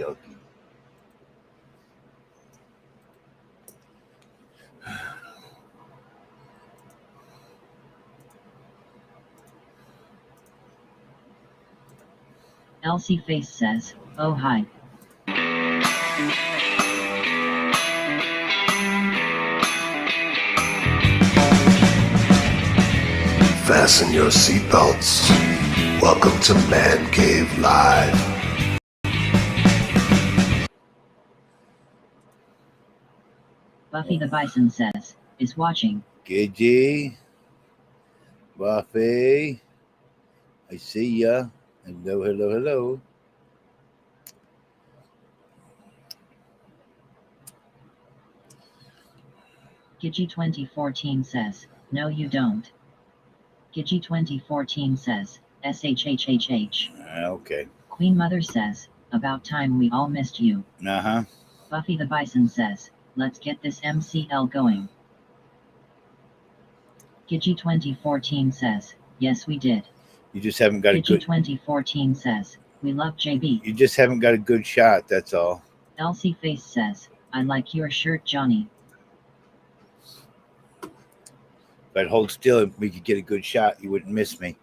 okie. Elsie Face says, oh hi. Fasten your seatbelts. Welcome to Man Cave Live. Buffy the Bison says, is watching. Gidgy. Buffy. I see ya. Hello, hello, hello. Gidgy 2014 says, no you don't. Gidgy 2014 says, SHHHH. Okay. Queen Mother says, about time we all missed you. Uh-huh. Buffy the Bison says, let's get this MCL going. Gidgy 2014 says, yes we did. You just haven't got Gidgy a good... 2014 says, we love JB. You just haven't got a good shot, that's all. Elsie Face says, I like your shirt, Johnny. If I'd hold still and we could get a good shot, you wouldn't miss me.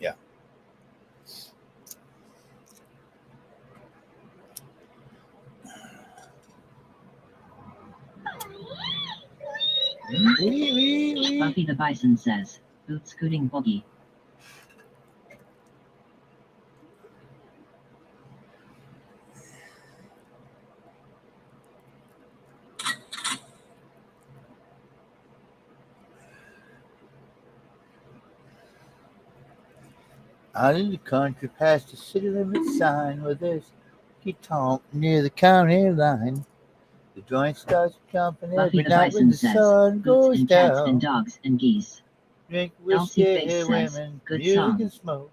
Yeah. Buffy the Bison says, boot scooting boogie. Out in the country, past the city limit sign, where there's guitar near the county line. The joint starts jumping Buffy every the night when Bison the says, sun boots goes and cats and down. dogs and geese. Drink Elsie whiskey, Face hear says, women, good music song. and smoke.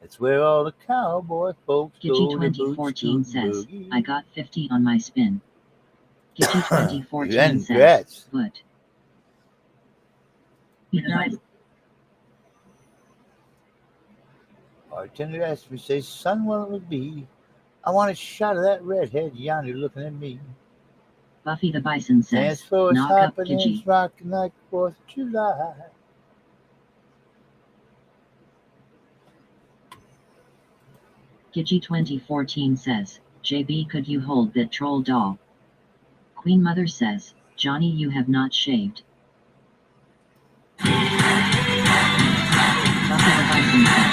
That's where all the cowboy folks Gidgy go to 2014 says, boogie. I got 50 on my spin. Gidgy 2014 says, Congrats. but. Bartender asked me, says, son, what it would be? I want a shot of that redhead yonder looking at me. Buffy the Bison Dance says, floor's knock up hopping and Gidgy. it's rocking like 4th of July. Gidgy 2014 says, JB could you hold that troll doll? Queen Mother says, Johnny you have not shaved. Buffy the Bison says,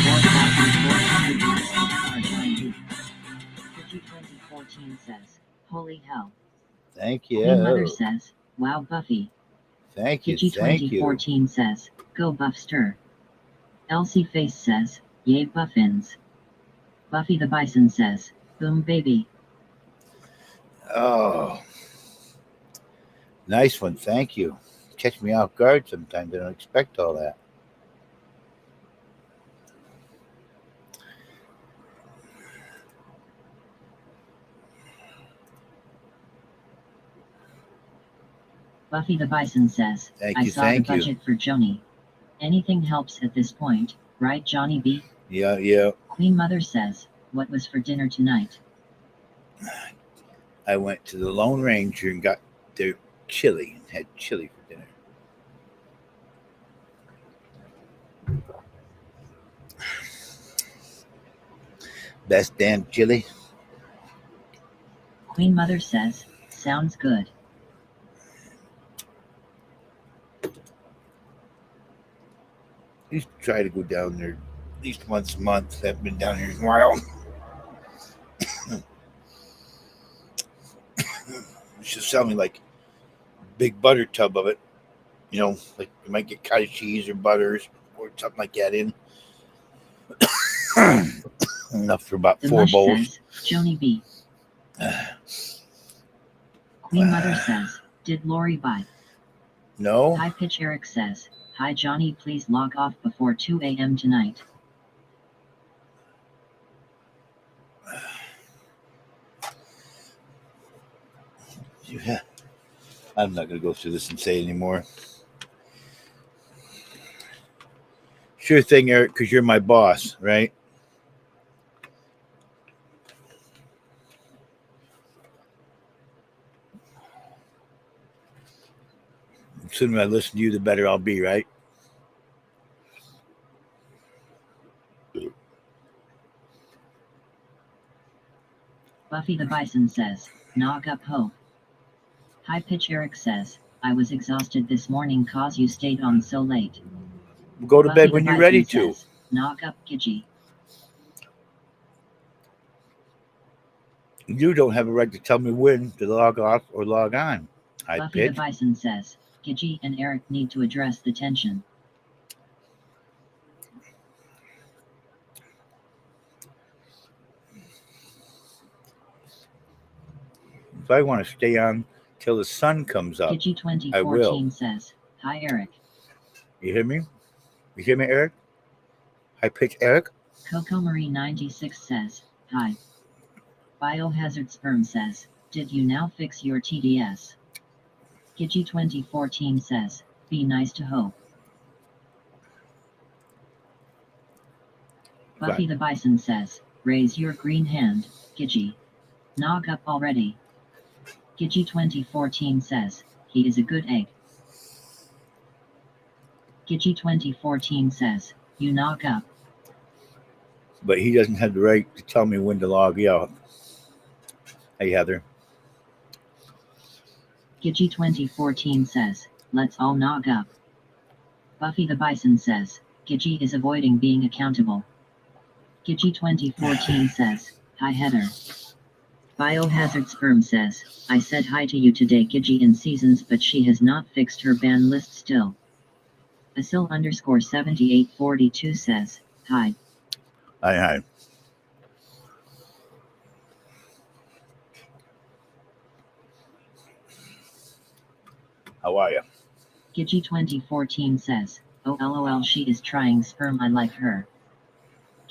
there's a carnival tomorrow and 4,400 Gidgy 2014 says, holy hell. Thank you. Queen Mother says, wow Buffy. Thank you. Gidgy Thank you. 2014 says, go Buffster. Elsie Face says, yay Buffins. Buffy the Bison says, boom baby. Oh, nice one. Thank you. Catch me off guard sometimes. I don't expect all that. Buffy the Bison says, I saw the budget for Joni. Anything helps at this point, right Johnny B? Yeah. Queen Mother says, what was for dinner tonight? I went to the Lone Ranger and got their chili and had chili for dinner. Best damn chili. Queen Mother says, sounds good. I used to try to go down there at least once a month. Haven't been down here in a while. She'll sell me like a big butter tub of it. You know, like you might get cottage cheese or butters or something like that in. Enough for about 4 bowls. Says, Joni B. Queen Mother says, did Lori buy? No. High Pitch Eric says, hi Johnny, please log off before 2 a.m. tonight. Yeah. I'm not going to go through this and say anymore. Sure thing, Eric, because you're my boss, right? The sooner I listen to you, the better I'll be, right? Buffy the Bison says, knock up hope. High Pitch Eric says, I was exhausted this morning cause you stayed on so late. Go to Buffy bed the when you're Bison ready to. says, knock up Gidgy. You don't have a right to tell me when to log off or log on. High Buffy the Pitch. Bison says, Gidgy and Eric need to address the tension. If I want to stay on till the sun comes up, Gidgy I will. 2014 says, hi Eric. You hear me? You hear me, Eric? High Pitch Eric? Coco Marie 96 says, hi. Biohazard Sperm says, did you now fix your TDS? Gidgy 2014 says, be nice to Hope. Buffy the Bison says, raise your green hand, Gidgy. Nog up already. Gidgy 2014 says, he is a good egg. Gidgy 2014 says, you nog up. But he doesn't have the right to tell me when to log out. Hey, Heather. Gidgy 2014 says, let's all nog up. Buffy the Bison says, Gidgy is avoiding being accountable. Gidgy 2014 says, hi Heather. Biohazard Sperm says, I said hi to you today Gidgy in seasons but she has not fixed her ban list still. Asil _ 7842 says, hi. Hi. How are you? Gidgy 2014 says, oh lol she is trying sperm I like her.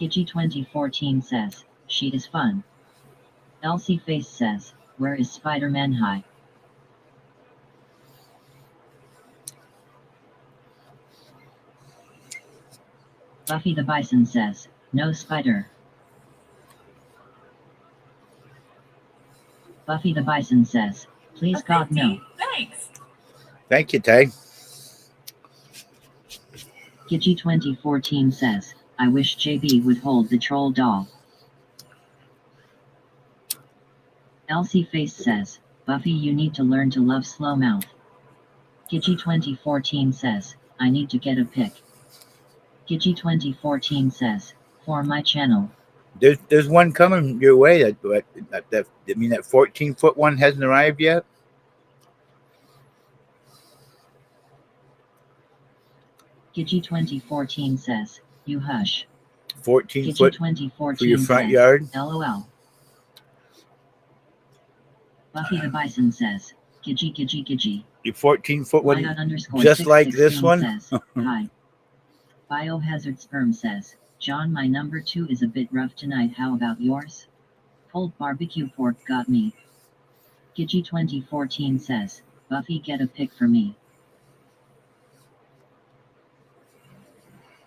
Gidgy 2014 says, she is fun. Elsie Face says, where is Spider-Man High? Buffy the Bison says, no spider. Buffy the Bison says, please God no. Thanks. Thank you, Tay. Gidgy 2014 says, I wish JB would hold the troll doll. Elsie Face says, Buffy you need to learn to love slow mouth. Gidgy 2014 says, I need to get a pic. Gidgy 2014 says, for my channel. There's one coming your way. That 14-foot one hasn't arrived yet. Gidgy 2014 says, you hush. 14 Gidgy foot 2014 for your front says, yard. LOL. Buffy the Bison says, Gidgy. Your 14-foot one, _616 just like this one. Says, hi. Biohazard Sperm says, John my number 2 is a bit rough tonight how about yours? Cold barbecue pork got me. Gidgy 2014 says, Buffy get a pic for me.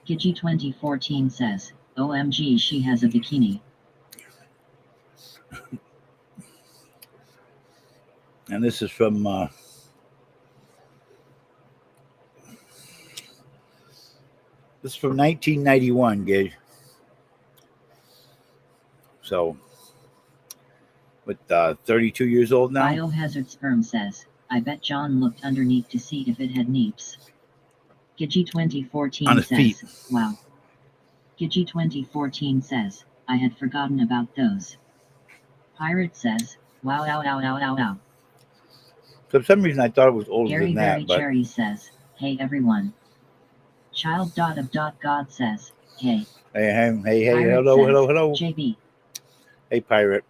Gidgy 2014 says, OMG she has a bikini. And this is from this is from 1991, Gage. So, with 32 years old now. Biohazard Sperm says, I bet John looked underneath to see if it had neeps. Gidgy 2014 On his says, feet. wow. Gidgy 2014 says, I had forgotten about those. Pirate says, wow. So for some reason I thought it was older Gary than Berry that, but Cherry says, hey everyone. Child of God says, hey. hey, Pirate hello. says, JB. Hey, Pirate.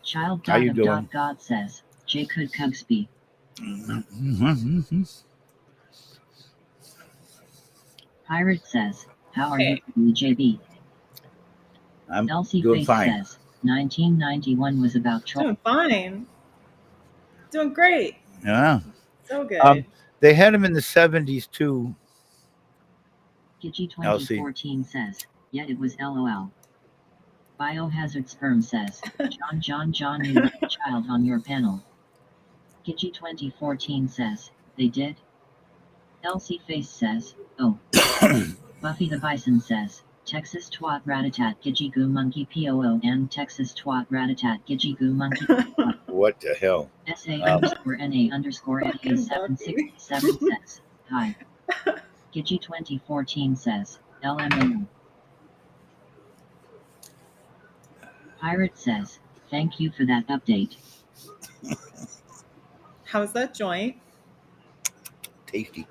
Child How you of doing? God says, J could Cugsby. Pirate says, how are you, JB? I'm Elsie doing Face fine. says, 1991 was about troll. Doing fine. Doing great. Yeah. So good. They had them in the 70s too. Gidgy I'll see. 2014 says, yet it was LOL. Biohazard Sperm says, John, you let a child on your panel. Gidgy 2014 says, they did? Elsie Face says, oh. Buffy the Bison says, Texas twat ratatat gidgy goo monkey POO and Texas twat ratatat gidgy goo monkey. What the hell? SA_NA_NA767 says, hi. Gidgy 2014 says, LMAO. Pirate says, thank you for that update. How's that joint? Tasty.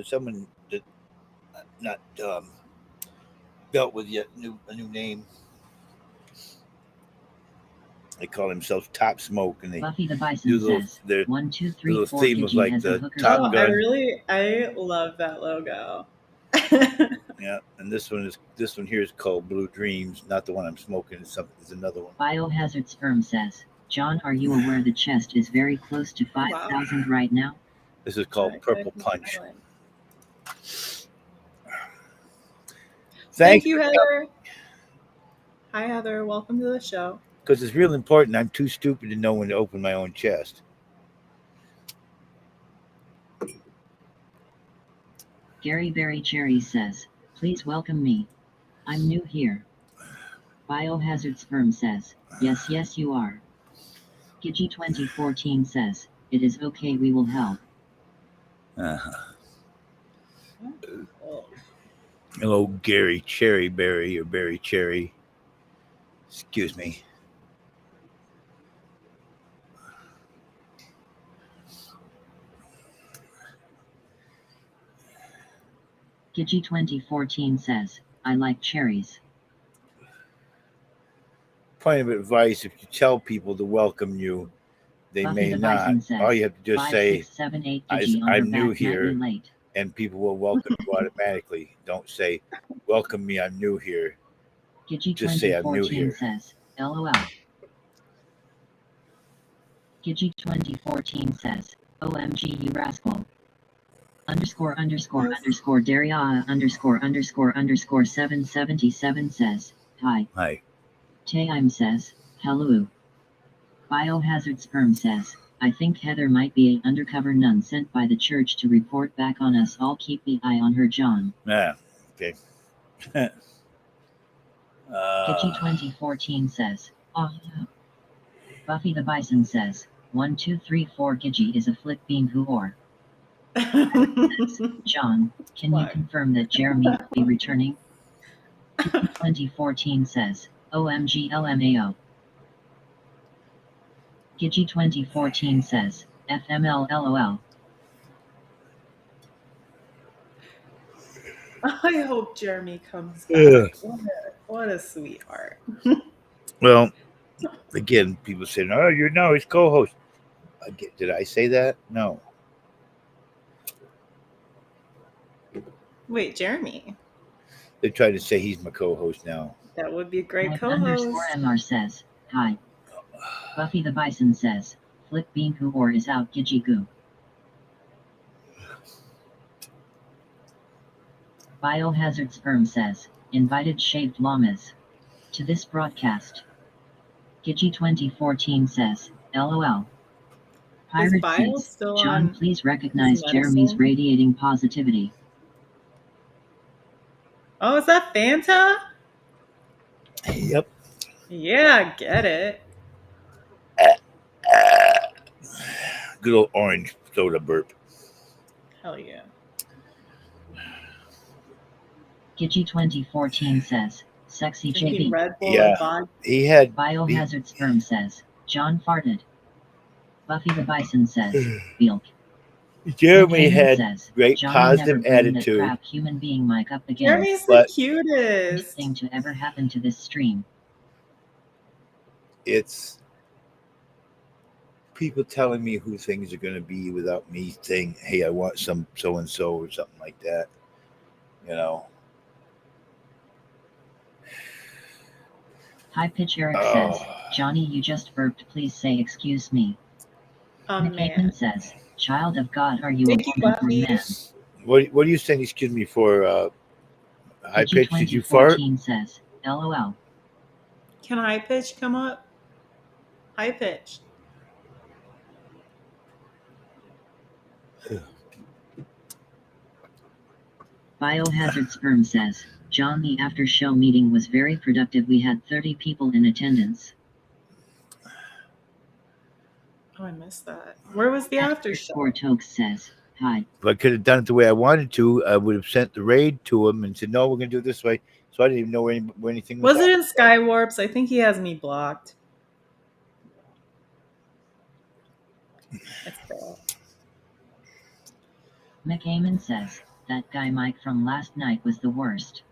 Someone that not dealt with yet a new name. They call themselves Top Smoke, and they Buffy the do Bison little, says, their 1, 2, 3, little 4 theme of Gidgy like has a the hooker. Top Oh, Gun. I love that logo. Yeah, and this one here is called Blue Dreams, not the one I'm smoking. It's another one. Biohazard Sperm says, John, are you aware the chest is very close to 5,000 right now? This is called Purple Punch. Thank you, Heather. Hi, Heather. Welcome to the show. Because it's real important. I'm too stupid to know when to open my own chest. Gary Berry Cherry says, please welcome me. I'm new here. Biohazard Sperm says, yes, you are. Gidgy 2014 says, it is okay, we will help. Hello, Gary Cherryberry or Berry Cherry. Excuse me. Gidgy 2014 says, I like cherries. Point of advice: if you tell people to welcome you, they Buffy may the not. Bison says, All you have to just 5, say, 6, 7, 8 Gidgy on I'm her new back, here, nightly late. and people will welcome you automatically. Don't say, welcome me, I'm new here. Gidgy Just say I'm new 2014 here. says, LOL. Gidgy 2014 says, OMG you rascal. ___ Daria ___ 777 says, hi. Hi. Taim says, hello. Biohazard Sperm says, I think Heather might be a undercover nun sent by the church to report back on us all. Keep the eye on her, John. Ah, okay. Gidgy 2014 says, oh yeah. Buffy the Bison says, 1, 2, 3, 4 Gidgy is a flick bean whore. John, can you confirm that Jeremy will be returning? 2014 says, OMG LMAO. Gidgy 2014 says, FML LOL. I hope Jeremy comes back. What a sweetheart. Well, again, people say, "Oh, you're now his co-host." Did I say that? No. Wait, Jeremy. They tried to say he's my co-host now. That would be a great Mike co-host. _MR says, hi. Buffy the Bison says, Flick Bean Whore is out Gidgy Goo. Biohazard Sperm says, invited shaved llamas to this broadcast. Gidgy 2014 says, LOL. Pirate Bio says, still John, on please recognize his Jeremy's medicine? radiating positivity. Oh, is that Fanta? Yep. Yeah, get it. Good old orange soda burp. Hell yeah. Gidgy 2014 says, sexy Drinking JB. Red Bull Yeah. and vodka. He had Biohazard Sperm says, John farted. Buffy the Bison says, Bilk. Jeremy had says, great Johnny positive never bring that attitude. crap human being mic up again. Jeremy's the But- cutest. Worst thing to ever happen to this stream. It's people telling me who things are going to be without me saying, "Hey, I want some so and so" or something like that. You know. High Pitch Eric says, Johnny, you just burped. Please say excuse me. McCaven man. says, child of God, are you Thank a you, woman or Buffy. man? What are you saying? Excuse me for high pitch. Did you fart? 2014 says, LOL. Can high pitch come up? High pitch. Biohazard Sperm says, John, the after show meeting was very productive. We had 30 people in attendance. Oh, I missed that. Where was the after show? Score Tokes says, hi. If I could have done it the way I wanted to, I would have sent the raid to him and said, "No, we're going to do it this way." So I didn't even know where anything was. Was it in Skywarps? I think he has me blocked. That's cool. McCaman says, that guy Mike from last night was the worst.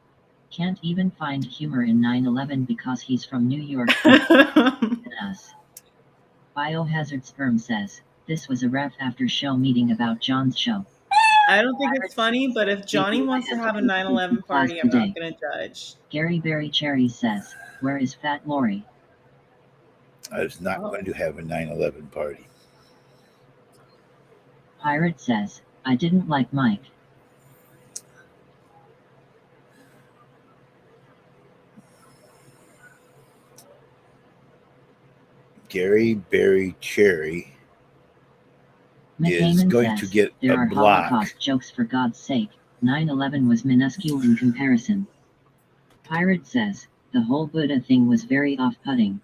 Can't even find humor in 9/11 because he's from New York. Us. Biohazard Sperm says, this was a ref after show meeting about John's show. I don't think it's funny, but if Johnny wants to have a 9/11 party, I'm not going to judge. Gary Berry Cherry says, where is Fat Lori? I was not going to have a 9/11 party. Pirate says, I didn't like Mike. Gary Berry Cherry is McCaman going says, to get there a are block. Holocaust jokes for God's sake. 9/11 was minuscule in comparison. Pirate says, the whole Buddha thing was very off-putting.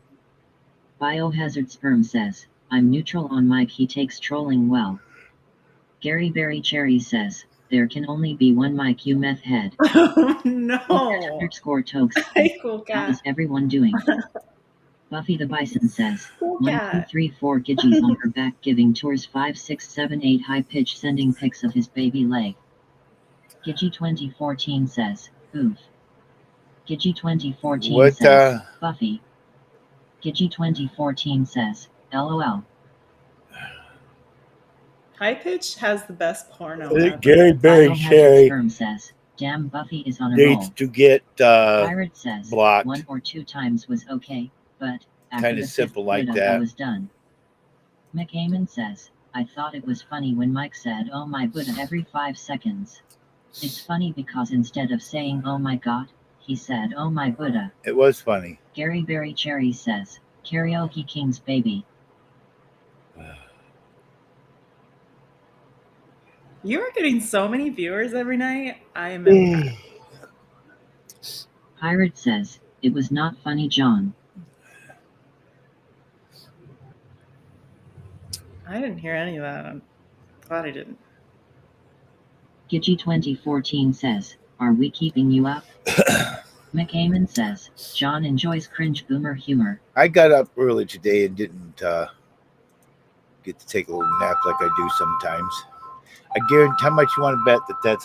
Biohazard Sperm says, I'm neutral on Mike, he takes trolling well. Gary Berry Cherry says, there can only be one Mike, you meth head. Oh, no. Underscore Tokes. Hey, cool How cat. is everyone doing? Buffy the Bison says, Cool 1, 2, cat. 3, 4 Gidgie's on her back giving tours 5, 6, 7, 8 high pitch sending pics of his baby leg. Gidgie 2014 says, oof. Gidgie 2014 says, Buffy. Gidgie 2014 says, LOL. High pitch has the best porno. I think ever. Gary Berry Biohazard Cherry Sperm says, damn, Buffy is on a needs roll. to get Pirate says, blocked. 1 or 2 times was okay, but after Kinda the simple fifth like Buddha, that. I was done. McCaman says, I thought it was funny when Mike said, oh my Buddha every 5 seconds. It's funny because instead of saying, oh my God, he said, oh my Buddha. It was funny. Gary Berry Cherry says, Karaoke King's baby. You are getting so many viewers every night. I am impressed. Pirate says, it was not funny, John. I didn't hear any of that. I'm glad I didn't. Gidgie 2014 says, are we keeping you up? McCaman says, John enjoys cringe boomer humor. I got up early today and didn't get to take a little nap like I do sometimes. I guarantee. How much you want to bet that's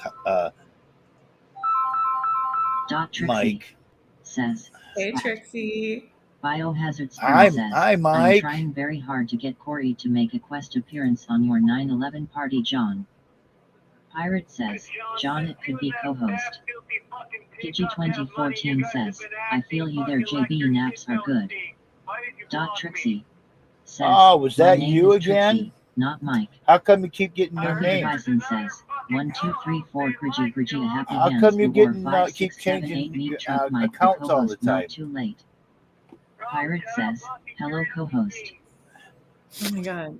Trixie Mike? Says, Hey, Trixie. Biohazard Sperm says, Hi, I'm Mike. trying very hard to get Corey to make a quest appearance on your 9/11 party, John. Pirate says, John, it could be co-host. Gidgie 2014 says, I feel you there, JB, naps are good. Trixie says, Oh, was my that name you is again? Trixie, not Mike. How come you keep getting your Buffy name? Bison says, 1, 2, 3, 4 Bridgie a happy How hands. come you Or getting 5, keep 6, 7, changing 8 meet your, truck Mike, the accounts all the co-host, time? not too late. Pirate says, hello co-host. Oh my God.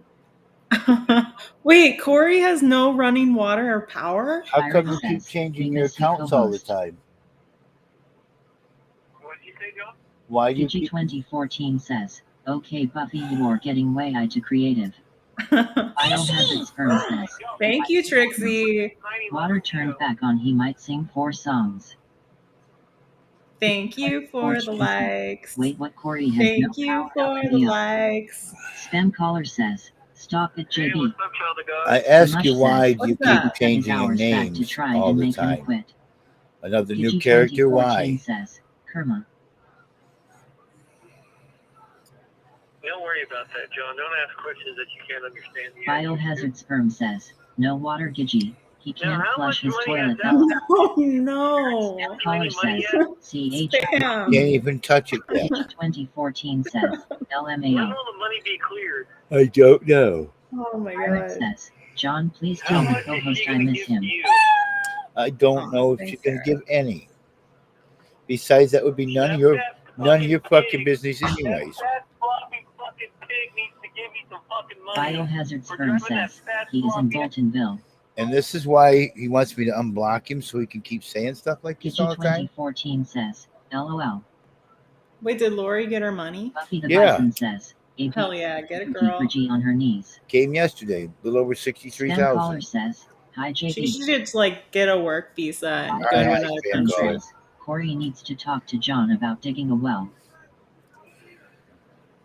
Wait, Corey has no running water or power? How come you Pirate keep says, changing your because he accounts all the co-host. time? What did you say, John? Why do you Gidgie keep? 2014 says, okay Buffy, you are getting way high to creative. Biohazard Sperm says, Thank you, Trixie. water turned back on, he might sing 4 songs. Thank you for the likes. Wait, what? Corey has Thank no you power for the likes. Spam caller says, stop it, Hey, JB. what's up, child of God? I ask Mush you why says, do you What's keep that? changing your 7 hours back to names try all and the make him time? quit. Another new Gidgie character? 2014 Why? says, Kerma. Don't worry about that, John. Don't ask questions that you can't understand. The Biohazard Sperm says, no water, Gidgie. He Now, can't how flush much his money toilet. has that- Oh no. Spam caller says, CH. Spam. Can't even touch it yet. Gidgie 2014 says, When LMAO. will the money be cleared? I don't know. Oh my Pirate god. says, John, please How tell the much is co-host she I gonna miss give him. you? I don't Oh, know if thanks, she's going to Sarah. give any. Besides, that would be none of your fucking business, anyways. That floppy fucking pig needs to give me some fucking money. Biohazard For Sperm driving that says, fat he is in floppy- Boltonville. And this is why he wants me to unblock him so he can keep saying stuff like this all Gigi the time. 2014 says, LOL. Wait, did Lori get her money? Buffy the Yeah. Bison says, AP Hell yeah, get it, keeper girl. G on her knees. Came yesterday, a little over Spam 63,000. caller says, hi She JP. should like get a work visa and All go to right, another spam country. caller. Says, Corey needs to talk to John about digging a well.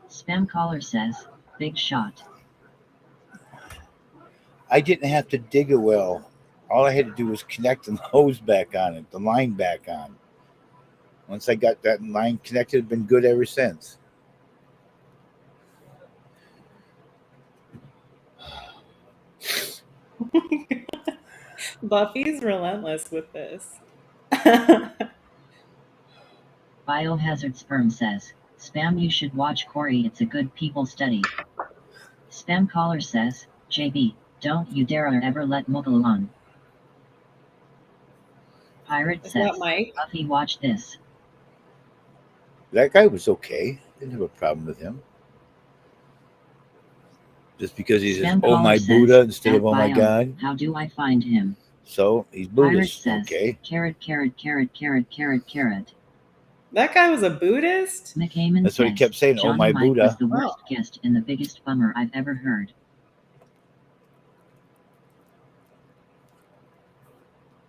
Spam caller says, big shot. I didn't have to dig a well. All I had to do was connect the hose back on it, the line back on. Once I got that line connected, it's been good ever since. Buffy's relentless with this. Biohazard Sperm says, Spam, you should watch Corey, it's a good people study. Spam caller says, JB, don't you dare ever let Muggle on. Pirate Is says, that Mike? Buffy, watch this. That guy was okay. Didn't have a problem with him. Just because he says, Spam oh caller my says, Buddha instead of at oh my bio, God. how do I find him? So he's Pirate Buddhist. says, Okay. carrot, carrot, carrot, carrot, carrot, carrot. That guy was a Buddhist? McCammon That's says, what he kept saying, oh Johnny my Mike Buddha. was the worst guest and the biggest bummer I've ever heard.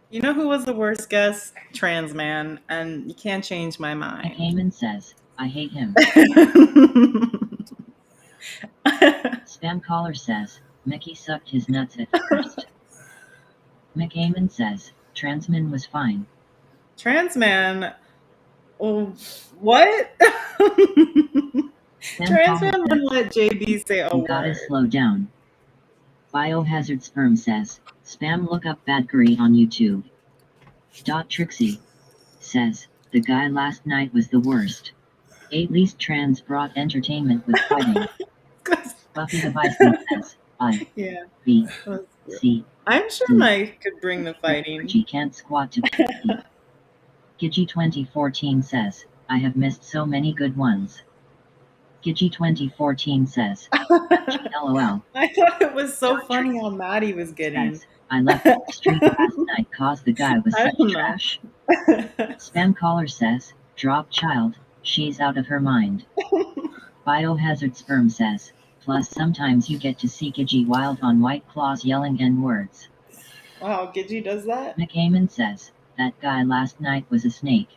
You know who was the worst guest? Trans man, and you can't change my mind. McCammon says, I hate him. Spam caller says, Mickey sucked his nuts at first. McCammon says, Transman was fine. Trans man? Oh, what? Spam Trans caller man wouldn't let JB say a You gotta word. slow down. Biohazard Sperm says, Spam, look up Badgery on YouTube. Trixie says, the guy last night was the worst. At least trans brought entertainment with fighting. Buffy the Bison says, I, Yeah. B, that's true. C. I'm sure Mike could bring the fighting. She can't squat to Gigi 2014 says, I have missed so many good ones. Gigi 2014 says, LOL. I thought it was so funny how mad he was getting. Says, I left the street last night cause the guy was I such don't know. trash. Spam caller says, drop child, she's out of her mind. Biohazard Sperm says, plus sometimes you get to see Gigi wild on White Claws yelling N-words. Wow, Gigi does that? McCammon says, that guy last night was a snake.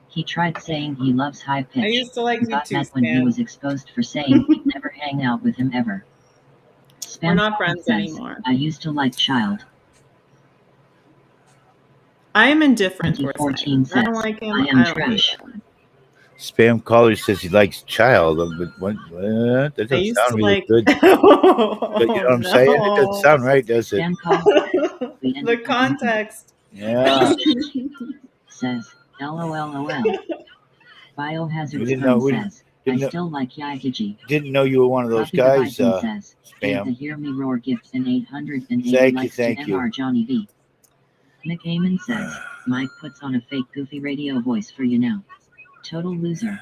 He tried saying he loves high pitch. I used to like and you got too, mad when he Stan. was exposed for saying he'd never hang out with him ever. We're Spam not caller friends says, anymore. I used to like child. I am indifferent towards 2014 him. I says, don't like him. I am I don't trash. like him. Spam caller says he likes child. But what? That I doesn't used sound to really like. good. But you know what I'm saying? It doesn't sound right, does it? Spam caller The context. Yeah. says, LOLOL. Biohazard We didn't Sperm know- we says, I didn't know- still like Yagiji. Didn't know you were one of those Buffy the guys, Bison says, gave the Spam. Hear Me Roar gift and 880 Thank you, likes thank to you. MR Johnny V. Nick Heyman says, Mike puts on a fake goofy radio voice for you now. Total loser.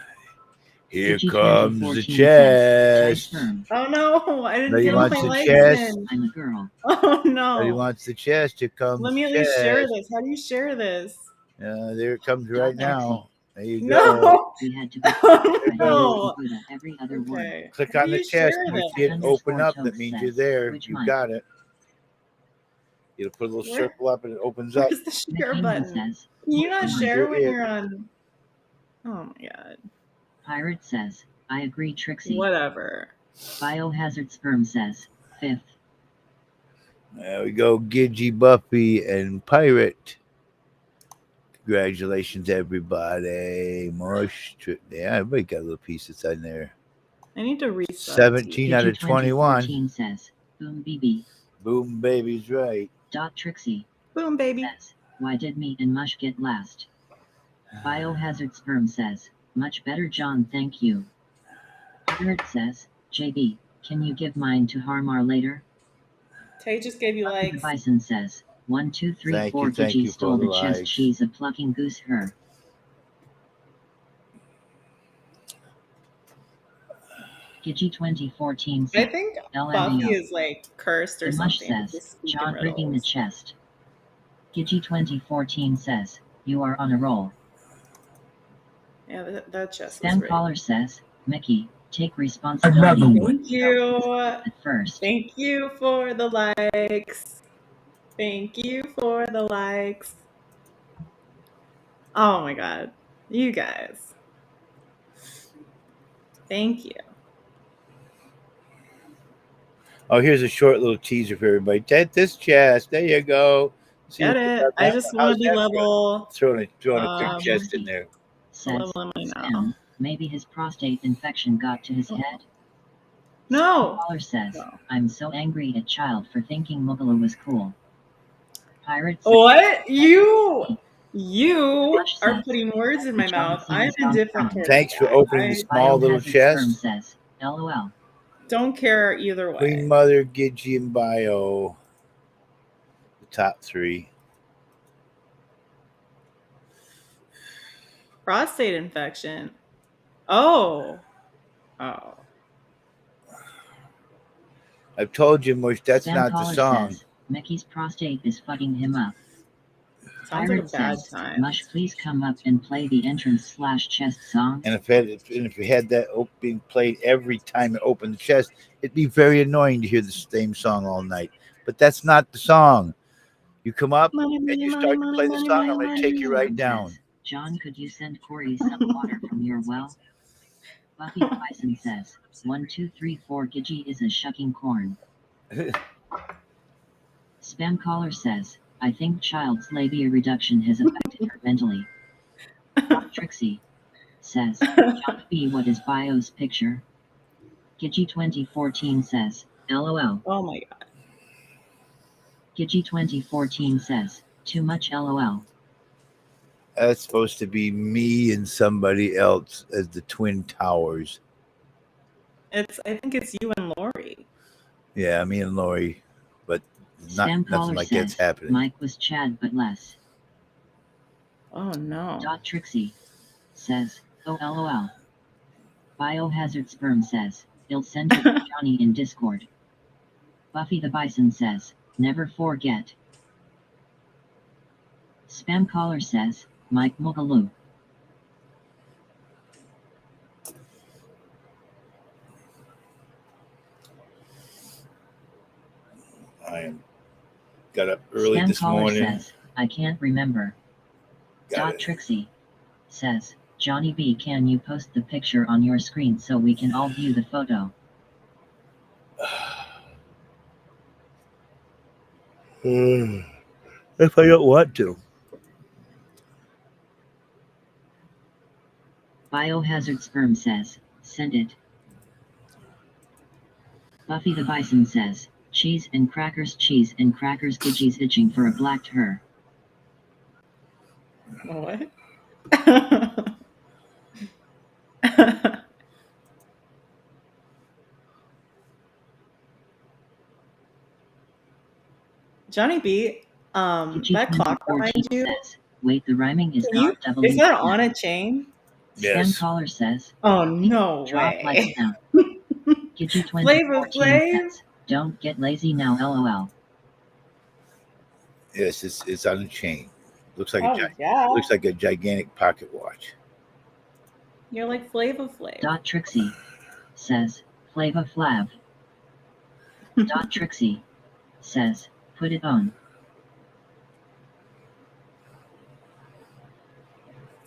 Here Gigi comes the 2014 says, "Hi, chest. sperm. Oh no, I didn't No, you feel want my the legs chest? in. I'm a girl. Oh He no. wants the chest. Here comes Let me at the least share chest. this. How do you share this? There it comes right now. There you go. No. We had to be Oh, no. no. every other word. Okay. Click How on do the you chest. share And if this? you hit Underscore open up, Toad that means says, you're there. which You mic? got it. You'll put a little Where- circle up and it opens up. Where's the Nick share Heyman button? says, Can you not You're share when it. you're on? Oh my god. Pirate says, I agree, Trixie. Whatever. Biohazard Sperm says, fifth. There we go. Gidgy, Buffy, and Pirate. Congratulations, everybody. Mush. Yeah, everybody got a little piece inside there. I need to reset. 17 out of 21. 2014 says, boom BB. Boom, baby's right. Trixie Boom, baby. says, why did me and Mush get last? Biohazard Sperm says, much better John, thank you. Pirate says, JB, Can you give mine to Harmar later? Tay just gave you Buffy the likes. Bison says, 1, 2, 3, Thank 4. you, thank Gigi you for stole the the chest. likes. She's a plucking goose. Her. Gigi 2014 I says, think LMAO. Buffy is like cursed or The Mush something. says, Just speak in John rigging the riddles. chest. Gigi 2014 says, you are on a roll. Yeah, that chest was Spam rigged. caller says, Mickey, take responsibility. Another one. Thank you. At first. Thank you for the likes. Thank you for the likes. Oh my god. You guys. Thank you. Oh, here's a short little teaser for everybody. Take this chest. There you go. See Get what you it. got I that just one? want How's to be that level. Throwing a quick Um, chest in there. Says, level am I now? Spam, maybe his prostate infection got to his head. No. Caller says, No. I'm so angry at child for thinking Mugala was cool. Pirate says, What? You Mush are says, putting words in my John mouth. C. I'm is gone indifferent strong. towards Thanks you for guys. opening the I small little Biohazard Sperm chest. says, LOL. don't care either Queen way. Mother, Gigi, and Bio. The top three. Prostate infection. Oh. I've told you, Mush, that's Spam not the caller song. says, Mickey's prostate is fucking him up. Sounds like a Pirate bad says, time. Mush, please come up and play the entrance/chest song. And if we had that being played every time it opened the chest, it'd be very annoying to hear the same song all night. But that's not the song. You come up Money, and money, you money, start to money, play the money, song, money, I'm going to money. take you right down. Says, John, could you send Corey some water from your well? Buffy the Bison says, 1, 2, 3, 4. Gigi is a shucking corn. Spam caller says, I think child's labia reduction has affected her mentally. Trixie says, John B, what is Bio's picture? Gigi 2014 says, LOL. Oh my god. Gigi 2014 says, too much LOL. That's supposed to be me and somebody else as the Twin Towers. I think it's you and Lori. Yeah, me and Lori. But Spam nothing caller like says, that's happening. Mike was Chad but less. Oh no. Trixie says, oh LOL. Biohazard Sperm says, he'll send it to Johnny in Discord. Buffy the Bison says, never forget. Spam caller says, Mike Mugaloo. I got up early Spam this caller morning. says, I can't remember. Trixie says, Johnny B, can you post the picture on your screen so we can all view the photo? If I don't want to. Biohazard Sperm says, send it. Buffy the Bison says, cheese and crackers. Gigi's itching for a blacked her. What? Johnny B, Gigi that clock 2014 behind you, says, wait, the rhyming is can you, not doubling. is that on a chain? Yes. Spam caller says, Oh no drop way. like now. Gigi Flavor 2014 Flav? says, don't get lazy now LOL. Yes, it's on a chain. Looks like Oh yeah. looks like a gigantic pocket watch. You're like Flavor Flav. Trixie says, Flava Flav. Trixie says, put it on.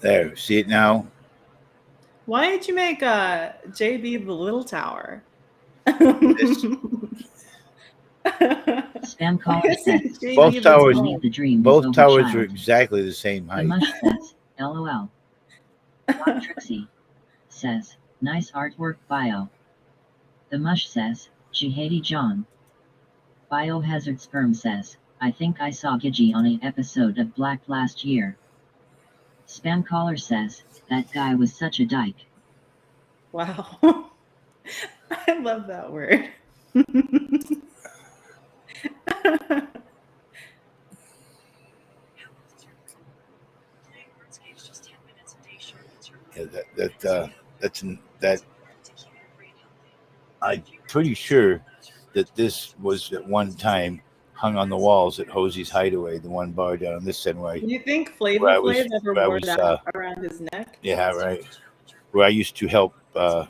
There, see it now? Why did you make JB the little tower? Spam caller says, Both towers, Leave the dream both over towers child. are exactly the same The height. Mush says, LOL. Trixie says, nice artwork bio. The Mush says, Jihadi John. Biohazard Sperm says, I think I saw Gigi on an episode of Black last year. Spam caller says, that guy was such a dyke. Wow. I love that word. Yeah, that I'm pretty sure that this was at one time hung on the walls at Hosey's Hideaway, the one bar down on this end Do you think where Flavor I Flav was, ever where I wore was, that around his neck? yeah, right, where I used to help. Well,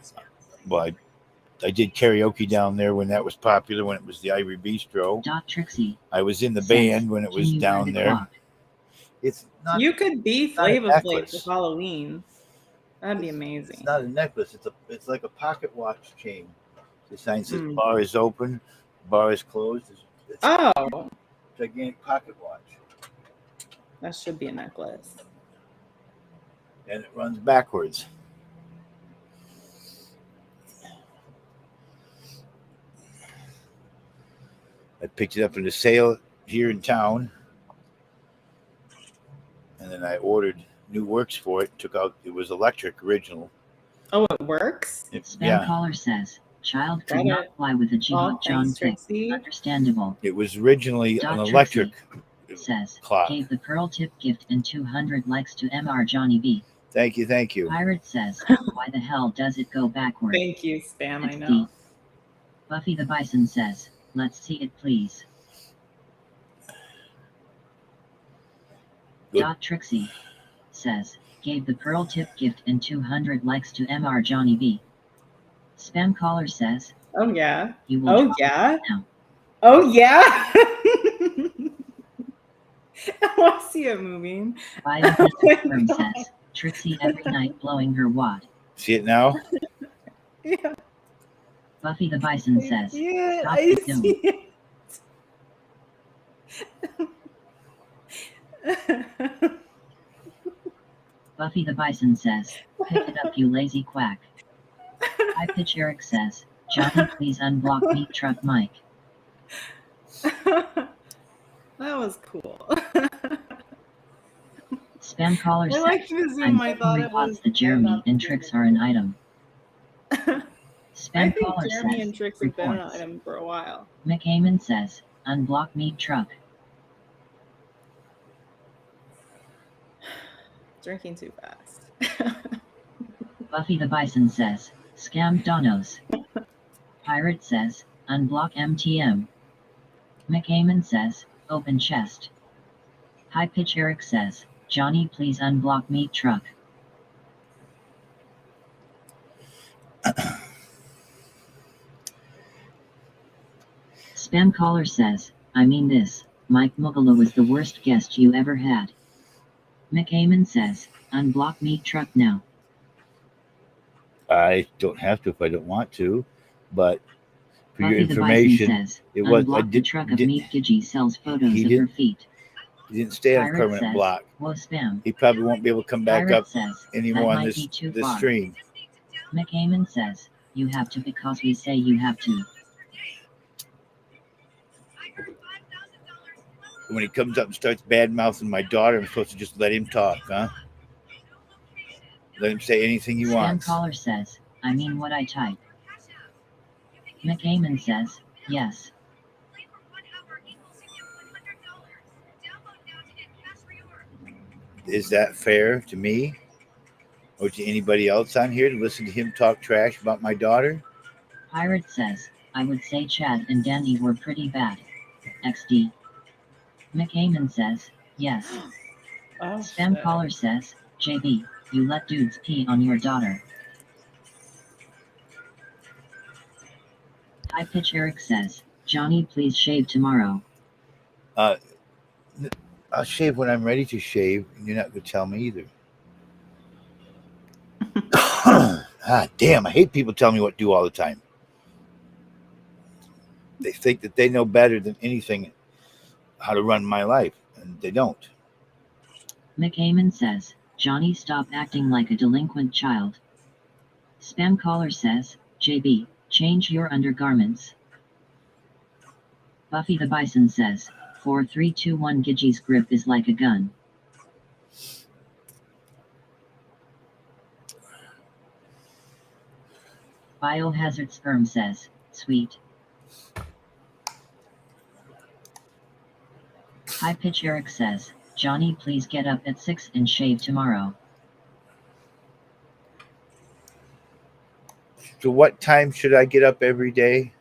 I did karaoke down there when that was popular, when it was the Ivory Bistro. Trixie I was in the says, band when it "Can was you wear down the there. clock?" It's not, You could be not a Flavor Flav for necklace. Halloween. That'd be It's amazing. not a necklace. It's like a pocket watch chain. The sign says Mm. bar is open, bar is closed. It's Oh, a gigantic pocket watch, that should be a necklace. and it runs backwards. I picked it up in a sale here in town, and then I ordered new works for it. It was electric original. Oh, it works? Spam caller says, "Child could Got not it. fly with a John Thanks, pick. Trixie. Understandable." It was originally an Trixie electric says, clock. "Gave the pearl tip gift and 200 likes to Mr. Johnny B." Thank you. Pirate says, "Why the hell does it go backward?" Thank you, Spam. I It's know. Buffy the Bison says, "Let's see it please." Good. Trixie says, "Gave the pearl tip gift and 200 likes to Mr. Johnny B." Spam caller says, Oh, yeah. "You will Oh, drop yeah. now." Oh, yeah. I see it moving. Firm says, "Trixie every night blowing her wad." See it now? Yeah. Buffy the Bison says, Yeah, "Stop I it, don't." see it. Buffy the Bison says, "Pick it up, you lazy quack." High pitch Eric says, "Johnny, please unblock me, truck Mike." That was cool. Spam caller I says, liked the zoom. "I'm I thought definitely it thoughts was that Jeremy enough and to Trix do are an item." I Spam think caller Jeremy says, and Trix have been an "Reports." item for a while. McAmen says, "Unblock me, truck." Drinking too fast. Buffy the Bison says, "Scam Donos." Pirate says, "Unblock MTM." McAmen says, "Open chest." High pitch Eric says, "Johnny, please unblock me, truck." Spam caller says, "I mean this, Mike Mugala was the worst guest you ever had." McAmen says, "Unblock me, truck now." I don't have to if I don't want to, but for your Buffy the Bison information, says, it was I "Unblock the did, truck of did Meat Gidgey sells photos he of did her feet." he didn't stay on Pirate permanent says, block. "Whoa, Spam." He probably won't be able to come back Pirate up says, anymore "That on might be too this far." stream. McAmen says, "You have to because we say you have to." When he comes up and starts bad mouthing my daughter, I'm supposed to just let him talk, huh? Let him say anything he Spam wants. caller says, "I mean what I type." McAmen says, "Yes." Is that fair to me or to anybody else on here to listen to him talk trash about my daughter? Pirate says, "I would say Chad and Dandy were pretty bad." XD. McAmen says, "Yes." Oh, Spam shit. caller says, "JB, you let dudes pee on your daughter." High pitch Eric says, "Johnny, please shave tomorrow." I'll shave when I'm ready to shave, and you're not going to tell me either. Damn, I hate people tell me what to do all the time. They think that they know better than anything how to run my life, and they don't. McAmen says, "Johnny, stop acting like a delinquent child." Spam caller says, "JB, change your undergarments." Buffy the Bison says, 4321 Gidgey's grip is like a gun. Biohazard Sperm says, sweet. High Pitch Eric says, Johnny, please get up at 6 and shave tomorrow. So what time should I get up every day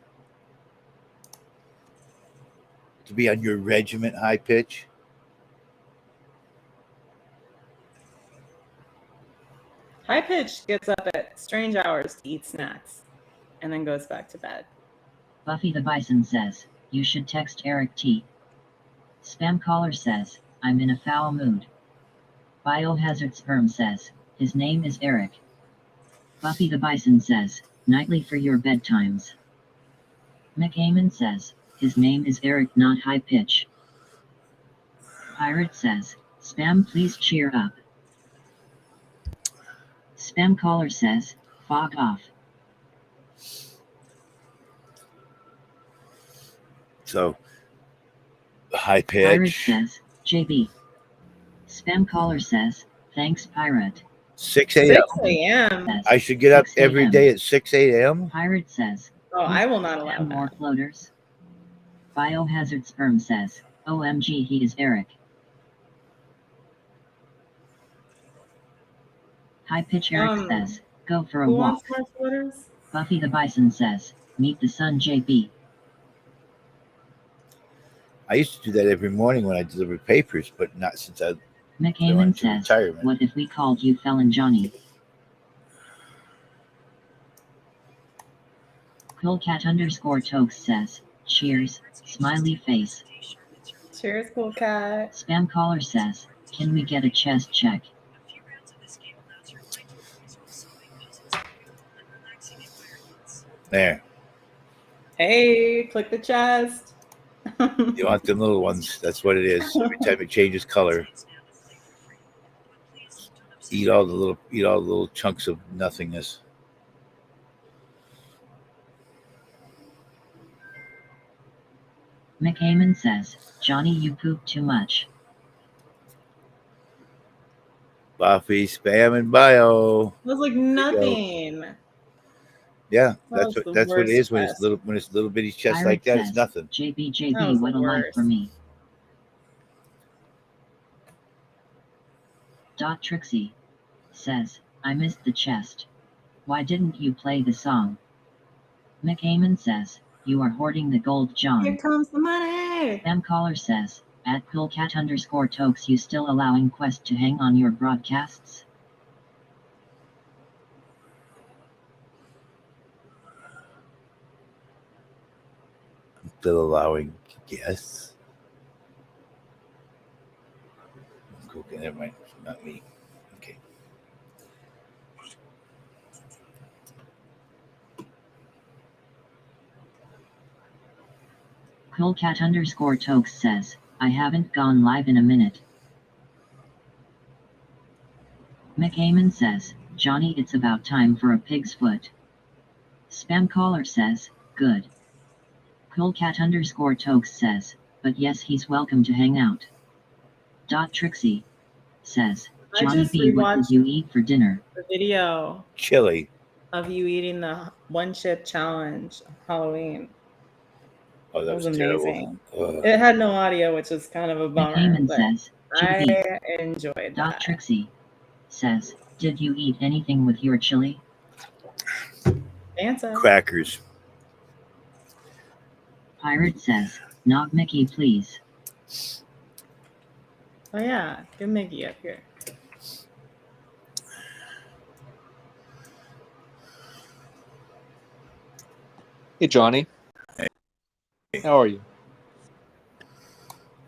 to be on your regiment, High Pitch? High Pitch gets up at strange hours to eat snacks and then goes back to bed. Buffy the Bison says, you should text Eric T. Spam caller says, I'm in a foul mood. Biohazard Sperm says, his name is Eric. Buffy the Bison says, nightly for your bedtimes. McAmen says, his name is Eric, not High Pitch. Pirate says, Spam, please cheer up. Spam caller says, fog off. So, High Pirate Pitch. says, JB. Spam caller says, thanks, Pirate. 6 a.m. 6 a.m. Says, I should get up 6 every a.m. day at 6 a.m. Pirate says, Oh, I will not allow 10 more that. floaters. Biohazard Sperm says, OMG, he is Eric. High Pitch Eric says, go for a Who walk. wants more floaters? Buffy the Bison says, meet the sun, JB. I used to do that every morning when I delivered papers, but not since I McAmen went to says, retirement. what if we called you Felon Johnny? Coolcat_Tokes says, cheers, smiley face. Cheers, cool cat. Spam caller says, can we get a chest check? There. Hey, click the chest. You want them little ones. That's what it is. Every time it changes color. Eat all the little chunks of nothingness. McAmen says, Johnny, you poop too much. Buffy, Spam, and Bio. It was like nothing. Yeah, That was the that's what it worst is when chest. it's little bitty chest Pirate like that. says, It's nothing. JB, That was what the a life worst. for me. Trixie says, I missed the chest. Why didn't you play the song? McAmen says, you are hoarding the gold, John. Here comes the money. Spam caller says, at coolcat_Tokes, you still allowing Quest to hang on your broadcasts? Still allowing, yes. Okay, never mind. Not me. Okay. Coolcat_Tokes says, I haven't gone live in a minute. McAmen says, Johnny, it's about time for a pig's foot. Spam caller says, good. Coolcat_Tokes says, but yes, he's welcome to hang out. Trixie says, I Johnny just B, what did rewatched you eat for dinner? the video Chili. of you eating the one chip challenge on Halloween. Oh, that It was was terrible. amazing. Ugh. It had no audio, which is kind of a bummer, McAmen but says, I JB. enjoyed that. Trixie says, did you eat anything with your chili? Answer. Crackers. Pirate says, not Mickey, please. Oh yeah, get Mickey up here. Hey, Johnny. Hey. How are you?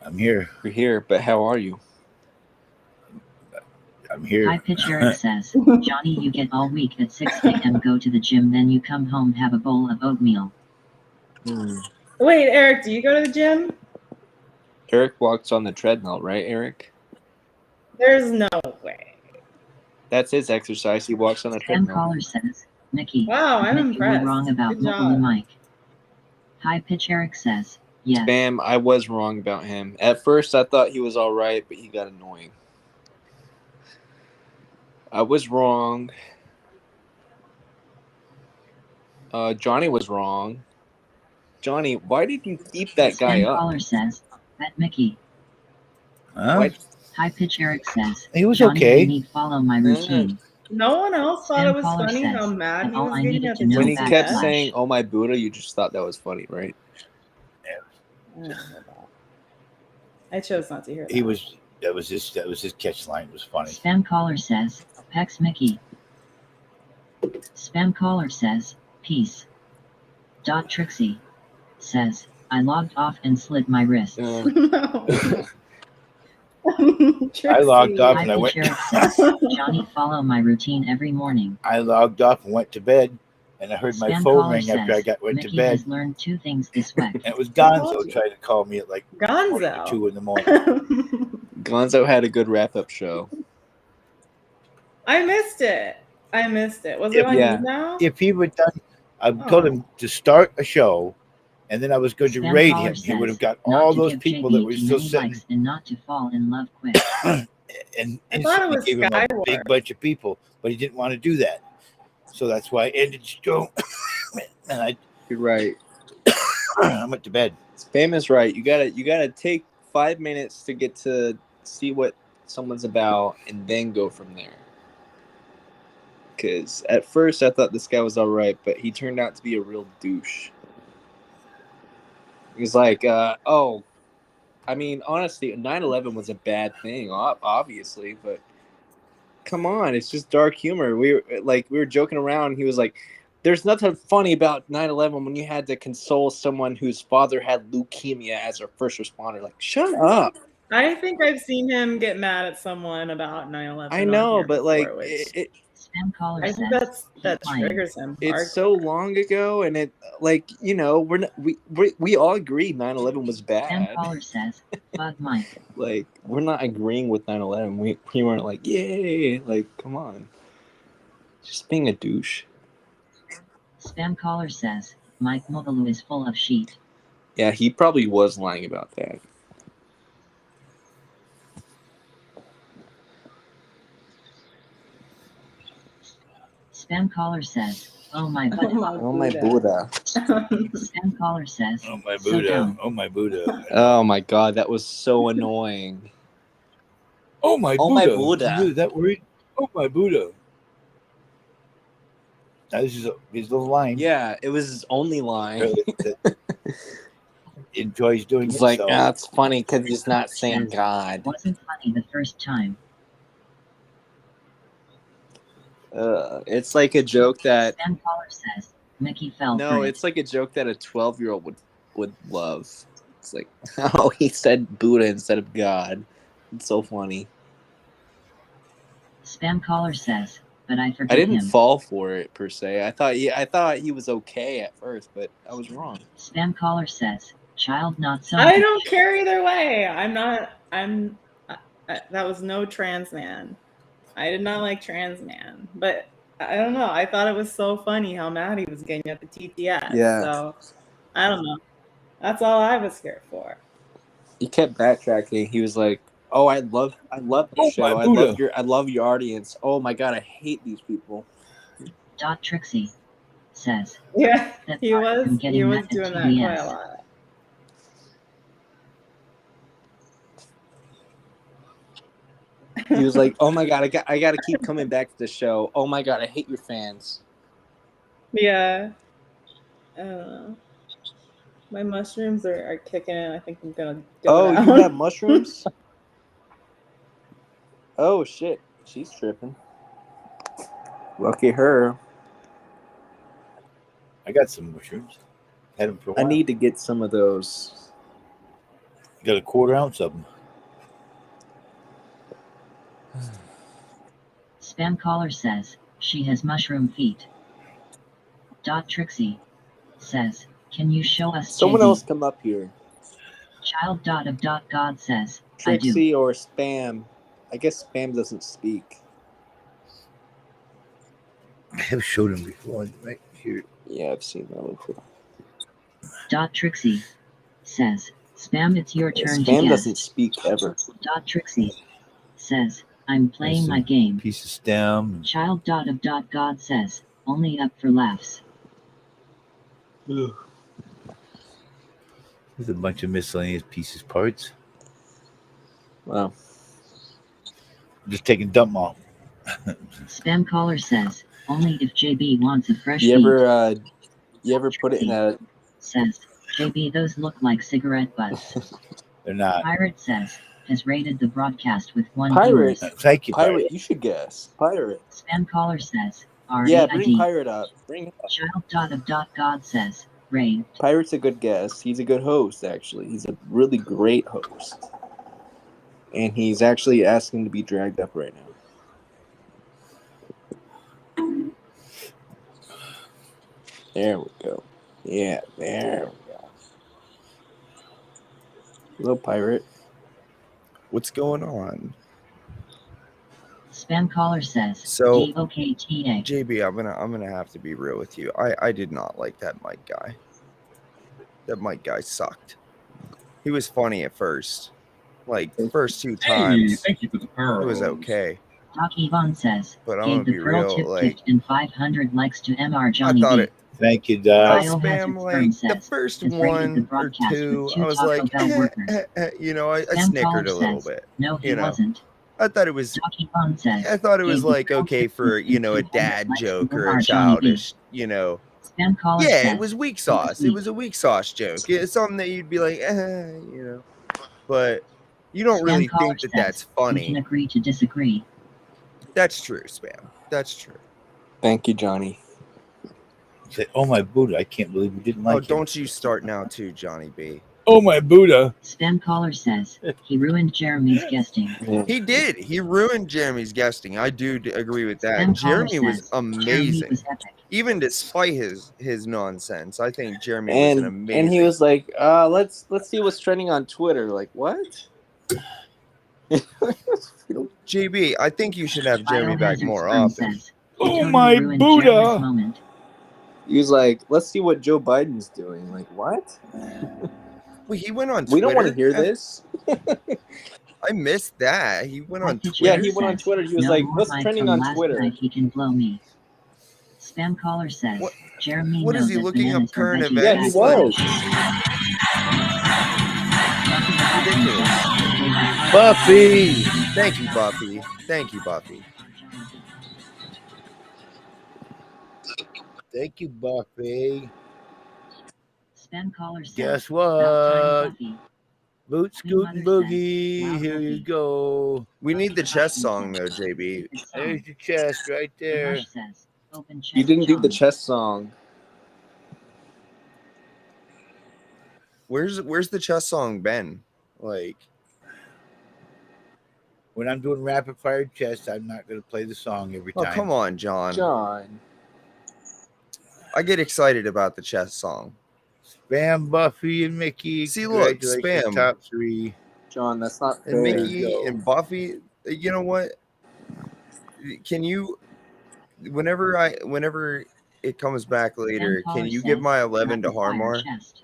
I'm here. You're here, but how are you? I'm here. High Pitch Eric says, Johnny, you get all week at 6 a.m. go to the gym, then you come home, have a bowl of oatmeal. Wait, Eric, do you go to the gym? Eric walks on the treadmill, right, Eric? There's no way. That's his exercise. He walks on the Spam treadmill. caller says, Mickey, Wow, I'm admit you were impressed. wrong about Good Moly job. Mike. High Pitch Eric says, yes. Spam, I was wrong about him. At first, I thought he was all right, but he got annoying. I was wrong. Johnny was wrong. Johnny, why did you keep that guy Spam up? caller says, Bet Mickey. Huh? Why- High pitch Eric says, He was Johnny okay. made me follow my routine. No one else thought it Spam was caller funny how says, mad and he all was I getting needed at to the know When he kept backslash. saying, "Oh my Buddha," you just thought that was funny, right? I chose not to hear that. He was. That was his catch line. It was funny. Spam caller says, Pex Mickey. Spam caller says, Peace. Dot Trixie says, I logged off and slit my wrists. No. I logged off High and I pitch went. Eric says, Johnny follow my routine every morning. I logged off and went to bed, and I heard my Spam phone caller ring after I says, went Mickey to bed, has learned 2 things this week. and it was I told Gonzo you. trying to call me at like Gonzo. 2 in the morning. Gonzo had a good wrap-up show. I missed it. Was If- it on yeah. YouNow? If he would done, I told him to start a show, and then I was going to Spam raid caller him. He would have says, got not all to those give people JB that were too still many sitting, likes and not to fall in love quick. and I thought it instantly was gave him a Skyward. big bunch of people, but he didn't want to do that. So that's why I ended the show, and You're right. I went to bed. Spam is right. You gotta take 5 minutes to get to see what someone's about, and then go from there. Because at first I thought this guy was all right, but he turned out to be a real douche. He's like, oh, I mean, honestly, 9/11 was a bad thing, obviously, but come on, it's just dark humor. We were joking around. He was like, "There's nothing funny about 9/11 when you had to console someone whose father had leukemia as a first responder." Like, shut up. I think I've seen him get mad at someone about 9/11. I on know, here but before, like, which Spam caller I says, think that keep lying. triggers him. it's so long ago, and it we're not, we all agree 9/11 was Spam bad. caller says, Bug Mike. Like, we're not agreeing with 9/11. We weren't like, yay, like, come on. Just being a douche. Spam caller says, Mike Mogaloo is full of shit. Yeah, he probably was lying about that. Spam caller says, Oh my Buddha. Oh my Buddha. Spam caller says, Oh my So Buddha! dumb. Oh my Buddha! Oh my god, that was so annoying. Oh my Oh Buddha! my Buddha. You that word? Oh my Buddha! That was his little line. Yeah, it was his only line. That enjoys doing It's it. like, So. it's funny because he's not saying God. Wasn't funny the first time. It's like a joke that Spam caller says, Mickey fell no, for it. it's like a joke that a 12-year-old would love. It's like, oh, he said Buddha instead of God. It's so funny. Spam caller says, but I I forgive didn't him. fall for it per se. I thought he was okay at first, but I was wrong. Spam caller says, child not so I much. don't care either way. That was no trans man. I did not like trans man, but I don't know. I thought it was so funny how mad he was getting at the TTS. Yeah. So I don't know. That's all I was here for. He kept backtracking. He was like, "Oh, I love the Oh, show. my I love your audience. Oh my god, I hate these people." Dot Trixie says, Yeah, that he part was from getting doing mad at that quite TBS. a lot. He was like, "Oh my god, I got to keep coming back to the show. Oh my god, I hate your fans." Yeah. I don't know. My mushrooms are kicking in. I think I'm gonna go Oh, down. you have mushrooms? Oh shit, she's tripping. Lucky her. I got some mushrooms. Had them for a I while. need to get some of those. Got a 1/4 ounce of them. Spam caller says, she has mushroom feet. Dot Trixie says, can you show us Someone JB? else come up here. Child dot of dot God says, I do. Trixie or Spam. I guess Spam doesn't speak. I have showed him before, right here. Yeah, I've seen that before. Dot Trixie says, Spam, it's your turn to Spam guess. doesn't speak ever. Dot Trixie says, I'm playing Listen. my game. Piece of stem. Child dot of dot God says, only up for laughs. There's a bunch of miscellaneous pieces, parts. Wow. Just taking dump off. Spam caller says, only if JB wants a fresh You beat. ever put it in a Says, JB, those look like cigarette butts. They're not. Pirate says, has rated the broadcast with 1 Pirate? viewers. Thank you, pirate? You should guess. Pirate. Spam caller says, Yeah, bring R-A-I-D. Pirate up. Bring him up. Child. God says, Ray. Pirate's a good guess. He's a good host, actually. He's a really great host. And he's actually asking to be dragged up right now. There we go. Yeah, there we go. Hello, Pirate. What's going on? Spam caller says, So, D-O-K-T-A. JB, I'm gonna have to be real with you. I did not like that Mike guy. That Mike guy sucked. He was funny at first. Like the first 2 times. Thank you for the power. It was okay. Doc Yvonne says, But I'm gave gonna the be pearl real, tip like gift and 500 likes to MR I Johnny thought B. it Thank you, Doc. Biohazard Spam firm like the says, first has rated the one or broadcast with 2. 2 I was Taco like, Bell workers. you know, I Spam snickered a caller little says, bit. no, he You know, wasn't. I thought it was Doc Yvonne says, I thought it was gave the like pearl okay tip for, gift you and know, a 200 dad likes to joke or MR a Johnny B. childish, you know. Spam caller Yeah, says, it was weak "It was sauce. It weak." was a weak sauce joke. It's something that you'd be like, you know. But you don't Spam really caller think that says, that's we can funny. agree to disagree. That's true, Spam. That's true. Thank you, Johnny. Say, oh my Buddha! I can't believe you didn't like Oh, him. don't you start now too, Johnny B. Oh my Buddha! Spam caller says, he ruined Jeremy's guesting. Yeah. He did. He ruined Jeremy's guesting. I do agree with that. Spam caller Jeremy was says, Jeremy amazing. was epic. Even despite his nonsense, I think Jeremy was an amazing. And he was like, let's see what's trending on Twitter. Like, what? JB, I think you should have Jeremy back Biohazard more firm often. says, he Oh totally my ruined Buddha! Jeremy's moment. He was like, let's see what Joe Biden's doing. Like, what? Wait, he went on Twitter? We don't want to hear this. I missed that. He went on Twitter. Yeah, he went on Twitter. He was no like, more what's fight trending from on last Twitter? night, he can blow me. Spam caller says, What- Jeremy what is knows he that looking up bananas are current veggies. Yeah, he events? was. Buffy! Thank you, Buffy. Thank you, Buffy. Thank you, Buffy. Spam caller says, Guess about what? time, Buffy. Boot Scoot and Boogie. Here you go. We need the chess song though, JB. There's your chest right there. Mush says, open chest You didn't do the John. chess song. Where's the chess song been? Like, When I'm doing rapid fire chest, I'm not going to play the song every oh time. come on, John. John. I get excited about the chess song. Spam, Buffy, and Mickey. See, look, Congratulations, Spam. Top 3. John, that's not fair. And There you Mickey go. and Buffy, you know what? Can you whenever it comes back later, Spam can caller you give says, my 11 to rapid fire Harmar? chest.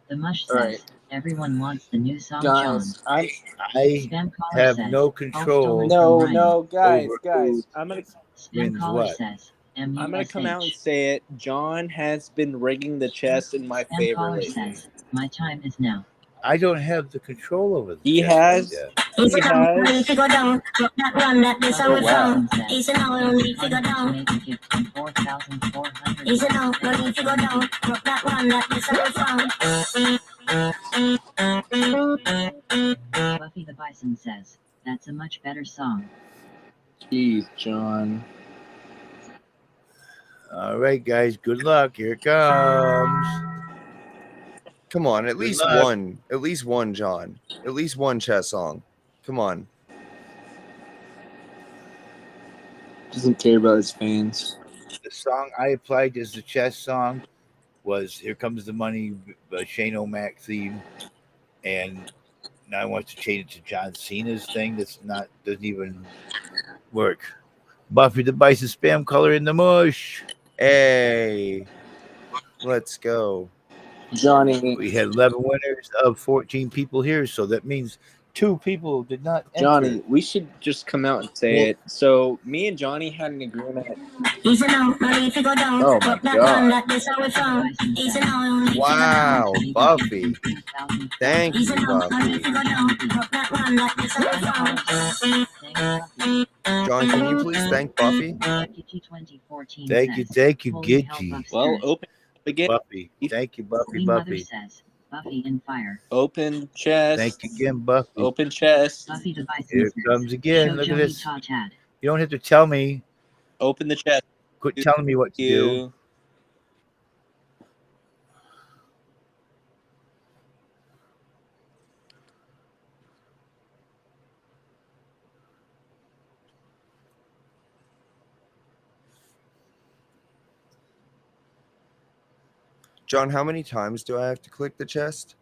The Mush All says, right. everyone wants the new song John. Guys, I I Spam caller have says, no all control. stolen no, from Ryan. no, guys, Over guys. I'm gonna Spam wins caller what? says, I'm gonna come out and MUSH. say it. John has been rigging the chest in my Spam favor caller lately. says, my time is now. I don't have the control over the He chest has. like that. He Easy down, has. ready to go down. Drop that one, that the song Oh, is wow. from. Easy now, no need to go down. Make a gift from 4,400. Easy now, no need to go down. Drop that one, that the song is from. Buffy the Bison says, that's a much better song. Jeez, John. All right, guys. Good luck. Here it comes. Come on, at Good least luck. one. At least one, John. At least one chess song. Come on. Doesn't care about his fans. The song I applied as the chess song was "Here Comes the Money," Shane O'Mac theme, and now I want to change it to John Cena's thing. Doesn't even work. Buffy the Bison spam color in the mush. Hey. Let's go. Johnny. We had 11 winners of 14 people here, so that means 2 people did not enter. Johnny, we should just come out and say it. So me and Johnny had an agreement. Easy now, no need to go down. Oh my Rock that God. one, that this how we from. Easy now, no need to go Wow, down. Buffy. Thank Easy you, now, no Buffy. need to go down. Rock that one, that this how we from. John, can you please thank Buffy? Gitchy 2014 Thank you, says, Gitchy. Buff Well, says, open again. Buffy. Thank you, Buffy. Queen Mother Buffy. says, Buffy in fire. Open chest. Thank you again, Buffy. Open chest. Buffy the Bison Here says, it comes again. Show Look at Joey this. Tad. You don't have to tell me. Open the chest. Quit telling me what to do. You. John, how many times do I have to click the chest?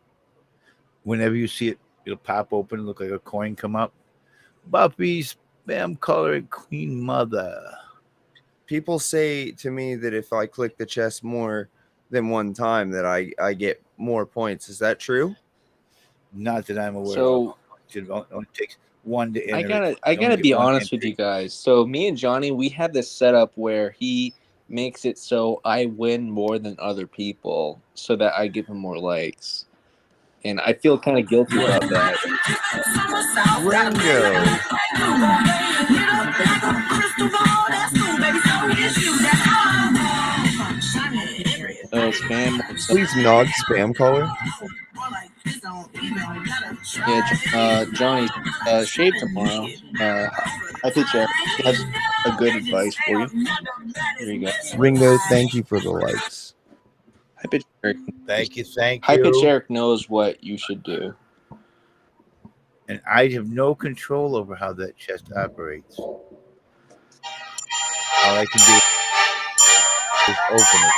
Whenever you see it, it'll pop open and look like a coin come up. Buffy's spam color and Queen Mother. People say to me that if I click the chest more than one time that I get more points. Is that true? Not that I'm aware So of. It only takes 1 to enter. I gotta be honest with you guys. So me and Johnny, we have this setup where he makes it so I win more than other people, so that I give him more likes, and I feel kind of guilty about that. Oh, spam. Please nog spam caller. Yeah, Johnny, shave tomorrow. I think Jack has a good advice for you. Here you go. Ringo, thank you for the likes. High pitch Eric. Thank you. High pitch Eric knows what you should do. And I have no control over how that chest operates. All I can do is open it.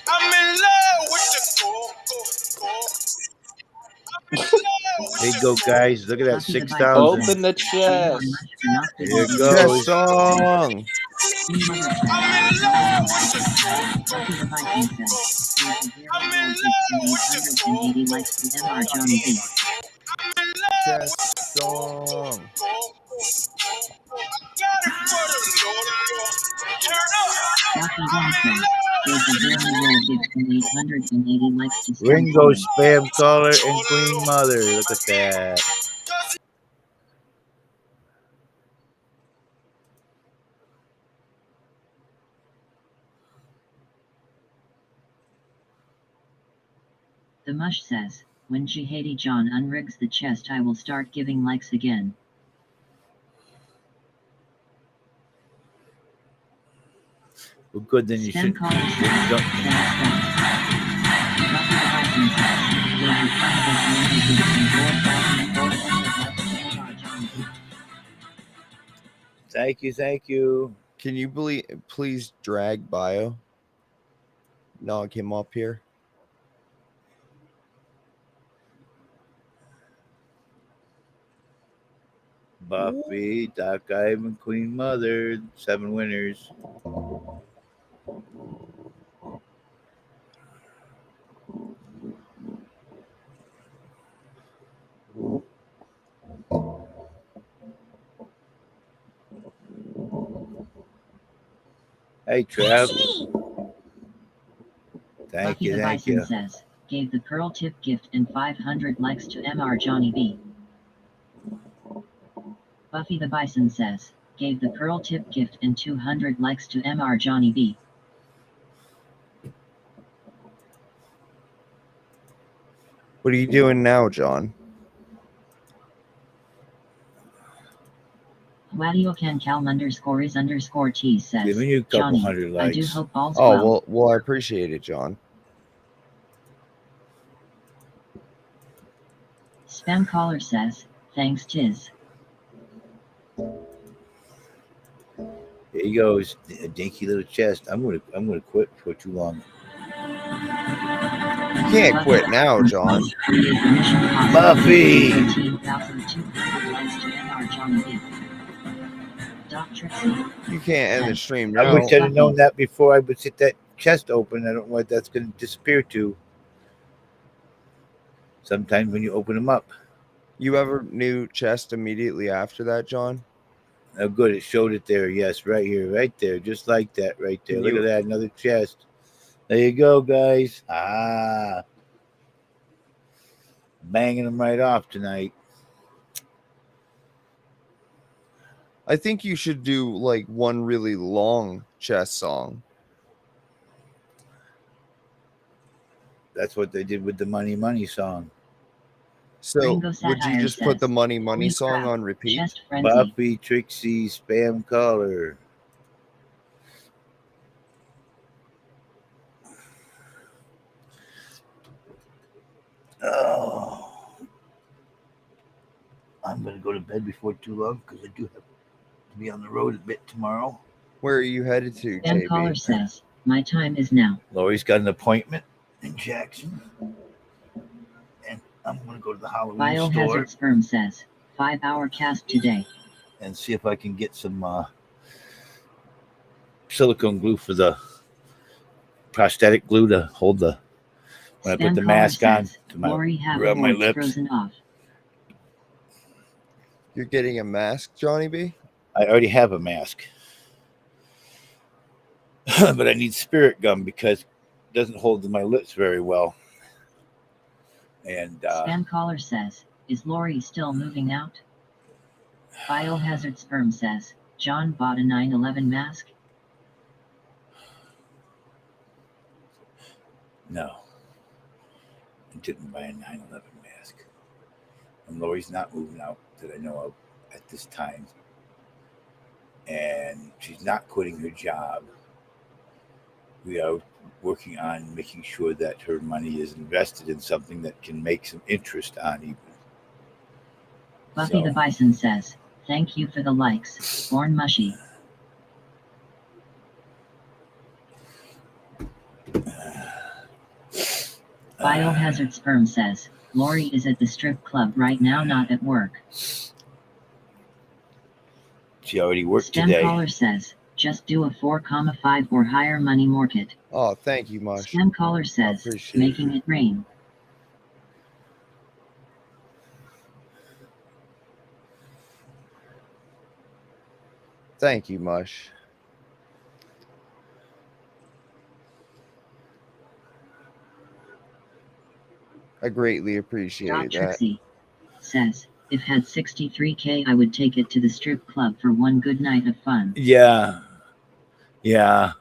I'm in love with the There you go, guys. Look at that, 6,000. Open the chest. Here it Chest goes. song. Chest song. Ringo, spam caller, and Queen Mother. Look at that. The Mush says, when Jihadi John unrigs the chest, I will start giving likes again. Well, good, then you Spam should. caller says, Don't- Thank you. Can you please drag bio? Nog him up here. Buffy, Doc Ivan, Queen Mother, 7 winners. Hey, Trev. Thank Buffy you. the Bison says, gave the pearl tip gift and 500 likes to Mr. Johnny B. Buffy the Bison says, gave the pearl tip gift and 200 likes to Mr. Johnny B. What are you doing now, John? Wadiokan Calm _is_T says, Giving you a couple Johnny, hundred I likes. do hope all's Oh, well. well, I appreciate it, John. Spam caller says, thanks Tiz. There he goes, a dinky little chest. I'm gonna quit for too long. You can't quit now, John. Buffy! You can't end the stream I now. wish I'd have known that before I would sit that chest open. I don't know what that's gonna disappear to. sometimes when you open them up. You ever knew chest immediately after that, John? Oh, good. It showed it there. Yes, right here, right there, just like that, right there. Can Look you- at that, another chest. There you go, guys. Ah, banging them right off tonight. I think you should do like one really long chess song. That's what they did with the Money Money song. So Ringo would you Satire just put the says, Money "Holy song crap, on repeat? Chest frenzy." Buffy, Trixie, Spam Caller. Oh, I'm gonna go to bed before too long because I do have to be on the road a bit tomorrow. Where are you headed to, Spam caller JB? says, "My time is now." Lori's got an appointment in Jackson, and I'm gonna go to the Halloween store Biohazard Sperm says, 5-hour cast today. and see if I can get some silicone glue for the prosthetic glue to hold the when I put Spam the caller mask on says, to my "Lori have rub my awards lips. frozen off." You're getting a mask, Johnny B? I already have a mask, but I need spirit gum because it doesn't hold my lips very well. And Spam caller says, "Is Lori still moving out?" Biohazard Sperm says, "John bought a 9/11 mask." no, I didn't buy a 9/11 mask. And Lori's not moving out that I know of at this time. And she's not quitting her job. We are working on making sure that her money is invested in something that can make some interest on even. Buffy So- the Bison says, "Thank you for the likes, Born Mushy." Biohazard Sperm says, "Lori is at the strip club right now, not at work." She already worked Spam today. caller says, "Just do a 4,5 or higher money market." Oh, thank you, Mush. Spam caller says, appreciate it. "Making it rain." Thank you, Mush. I greatly appreciate that. Trixie says, "If had 63K, I would take it to the strip club for one good night of fun." Yeah. Yeah.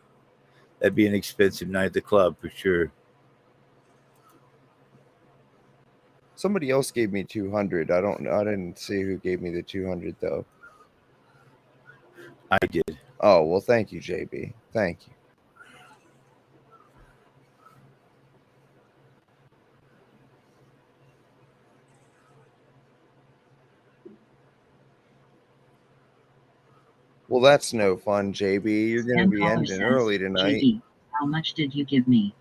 That'd be an expensive night at the club for sure. Somebody else gave me 200. I didn't see who gave me the 200 though. I did. Oh, well, thank you, JB. Thank you. Well, that's no fun, JB. You're going to Spam be caller ending says, early tonight. "JB, how much did you give me?"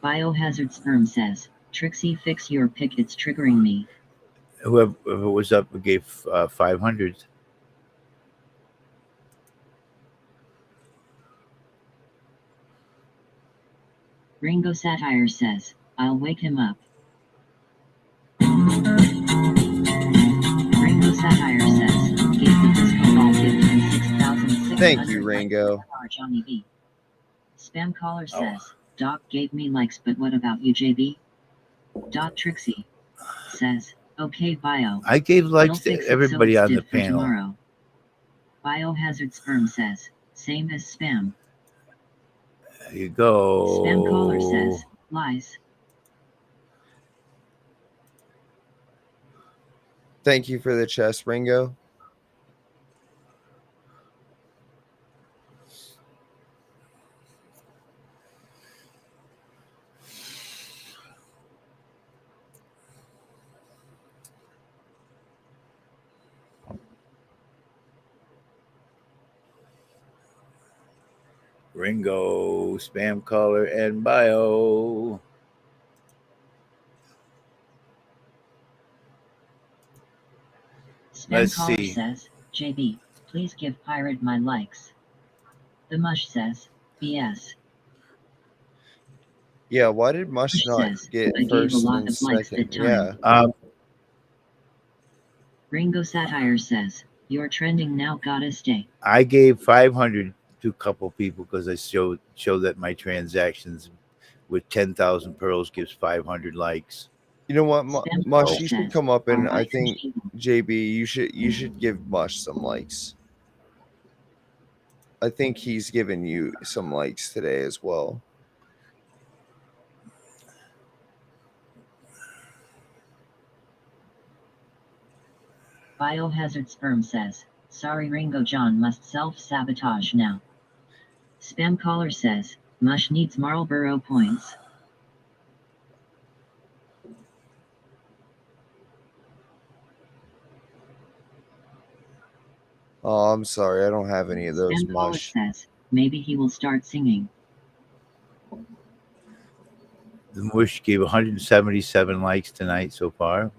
Biohazard Sperm says, "Trixie, fix your pick, it's triggering me." Whoever was up gave 500. Ringo Satire says, "I'll wake him up." Ringo Satire says, "Gave the disco ball gift and 6,600." Thank you, Ringo. Johnny B. Spam caller Oh. says, "Doc gave me likes, but what about you, JB?" Trixie says, "Okay, Bio. I gave We'll likes to fix it everybody so it's on the did for panel. tomorrow." Biohazard Sperm says, "Same as spam." There you go. Spam caller says, "Lies." Thank you for the chest, Ringo. Ringo, spam caller, and bio. Spam Let's caller see. says, "JB, please give Pirate my likes." The Mush says, "BS." Yeah, why did Mush Mush not says, get I gave a first lot and of likes second? that time. Yeah. Ringo Satire says, you're trending now, gotta stay. I gave 500 to a couple people because I show that my transactions with 10,000 pearls gives 500 likes. You know what, Spam Mush, Caller you should says, come up and I alright, think JB, you should give Mush some likes. I think he's given you some likes today as well. Biohazard Sperm says, sorry Ringo John must self-sabotage now. Spam Caller says, Mush needs Marlboro points. Oh, I'm sorry, I don't have any of those, Spam Caller Mush. says, maybe he will start singing. The Mush gave 177 likes tonight so far.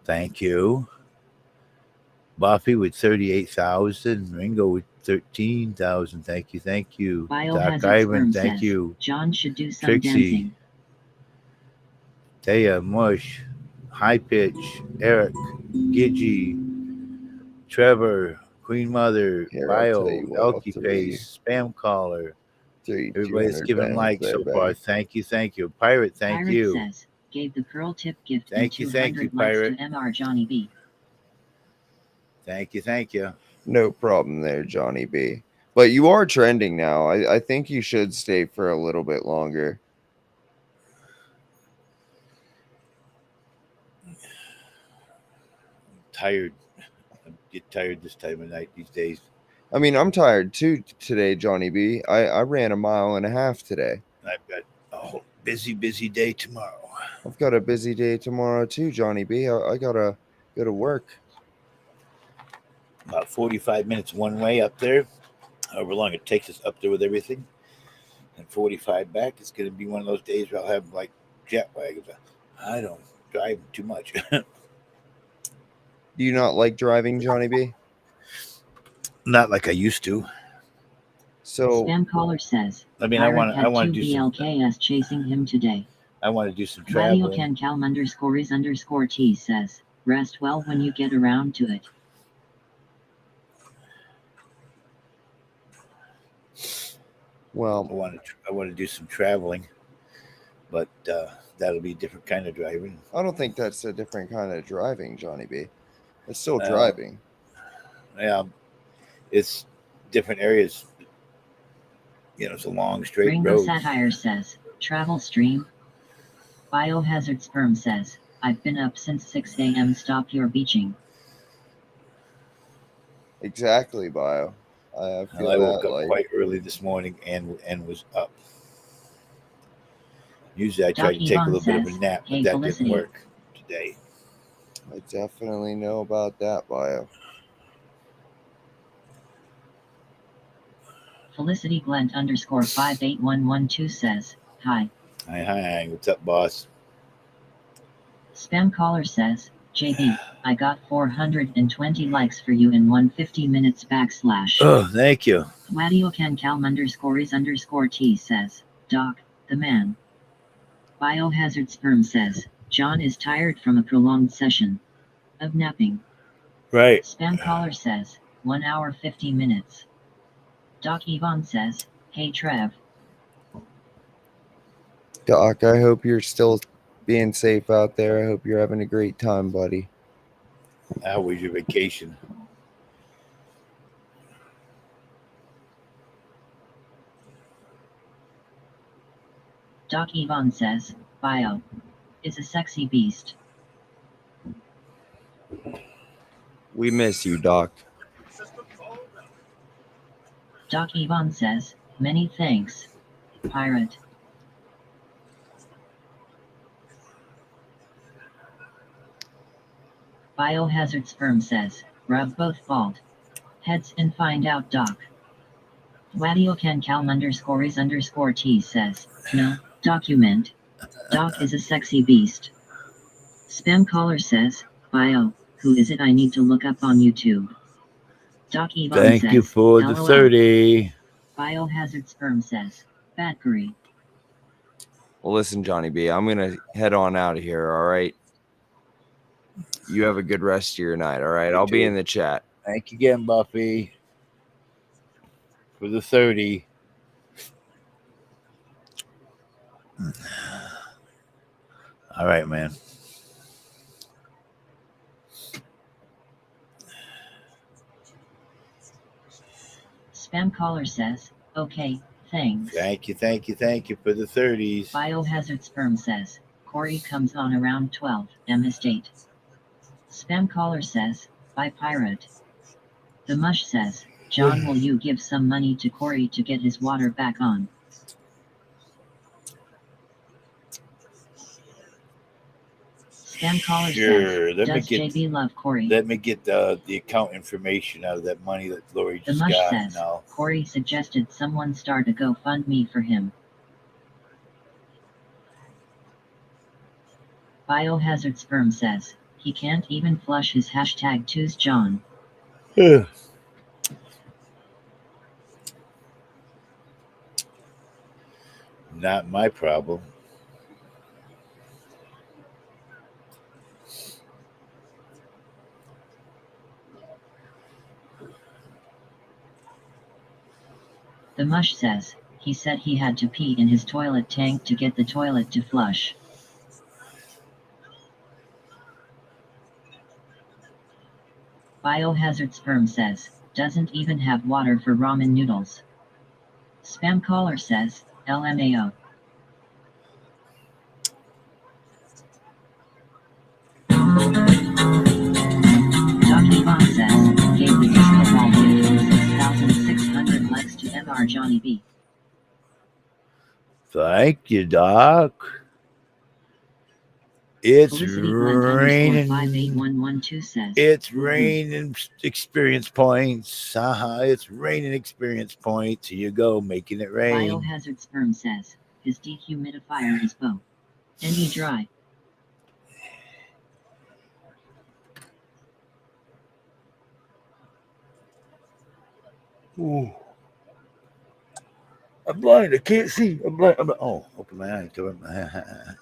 Thank you. Buffy with 38,000. Ringo with 13,000. Thank you. Thank you. Doc Biohazard Ivan. Sperm Thank says, you. John should do some Trixie. dancing. Taya, Mush, High Pitch, Eric, Gidgy, Trevor, Queen Mother, Here, I'll tell Bio, you what, Elky Face, Spam Caller. Everybody's 3,200 giving bands likes there, so far. baby. Thank you. Thank you. Pirate, thank Pirate you. says, gave the pearl tip gift Thank and you, thank you, 200 likes Pirate. to MR Johnny B. Thank you. Thank you. No problem there, Johnny B. But you are trending now. I think you should stay for a little bit longer. Tired. I get tired this time of night these days. I mean, I'm tired too today, Johnny B. I ran a mile and a half today. I've got a whole busy day tomorrow. I've got a busy day tomorrow too, Johnny B. I gotta go to work. About 45 minutes one way up there, however long it takes us up there with everything, and 45 back. It's going to be one of those days where I'll have like jet lag. I don't drive too much. Do you not like driving, Johnny B? Not like I used to. So Spam Caller says, I mean, I want to do some. BLKS chasing him today. I want to do some Radio traveling. Calm _is_T says, rest well when you get around to it. Well, I want to do some traveling, but that'll be a different kind of driving. I don't think that's a different kind of driving, Johnny B. It's still driving. Yeah, it's different areas. You know, it's a long straight Ringo road. Satire says, travel stream. Biohazard Sperm says, I've been up since 6 a.m. Stop your beaching. Exactly, Bio. I feel I woke that, up like, quite early this morning and was up. Usually I try Doc to take a Yvonne little bit of says, a nap, but "Hey, that Felicity." didn't work today. I definitely know about that, Bio. Felicity Glent _58112 says, hi. Hi. What's up, boss? Spam Caller says, JB, I got 420 likes for you in 150 minutes / Oh, thank you. Wadiocan Calm _is_T says, Doc, the man. Biohazard Sperm says, John is tired from a prolonged session of napping. Right. Spam Caller says, 1 hour 50 minutes. Doc Yvonne says, hey Trev. Doc, I hope you're still being safe out there. I hope you're having a great time, buddy. How was your vacation? Doc Yvonne says, Bio is a sexy beast. We miss you, Doc. Doc Yvonne says, many thanks. Pirate. Biohazard Sperm says, rub both bald heads and find out, Doc. Wadiocan Calm _is_T says, no, document. Doc is a sexy beast. Spam Caller says, Bio, who is it I need to look up on YouTube? Doc Yvonne Thank says, you for the LOL. 30. Biohazard Sperm says, Battery. Well, listen, Johnny B, I'm going to head on out of here, all right? You have a good rest of your night, all right? You I'll be too. in the chat. Thank you again, Buffy, for the 30. All right, man. Spam caller says, okay, thanks. Thank you for the 30s. Biohazard sperm says, Corey comes on around 12 M estate. Spam caller says, bye pirate. The mush says, John, will you give some money to Corey to get his water back on? Spam caller Sure. says, does JB love Corey? Let me get the account information out of that money that Lori The just mush got. says, Now. Corey suggested someone start a GoFundMe for him. Biohazard sperm says, he can't even flush his hashtag choose John. Not my problem. The mush says, he said he had to pee in his toilet tank to get the toilet to flush. Biohazard sperm says, doesn't even have water for ramen noodles. Spam caller says, LMAO. Dr. Bob says, gave the disco ball gift 6,600 likes to MR Johnny B. Thank you, Doc. It's Felicity Blend raining. 581112 says, It's raining experience points. It's raining experience points. Here you go, making it rain. Biohazard sperm says, his dehumidifier is bow. Any dry. Ooh. I'm blind. I can't see. I'm blind. Oh, open my eyes.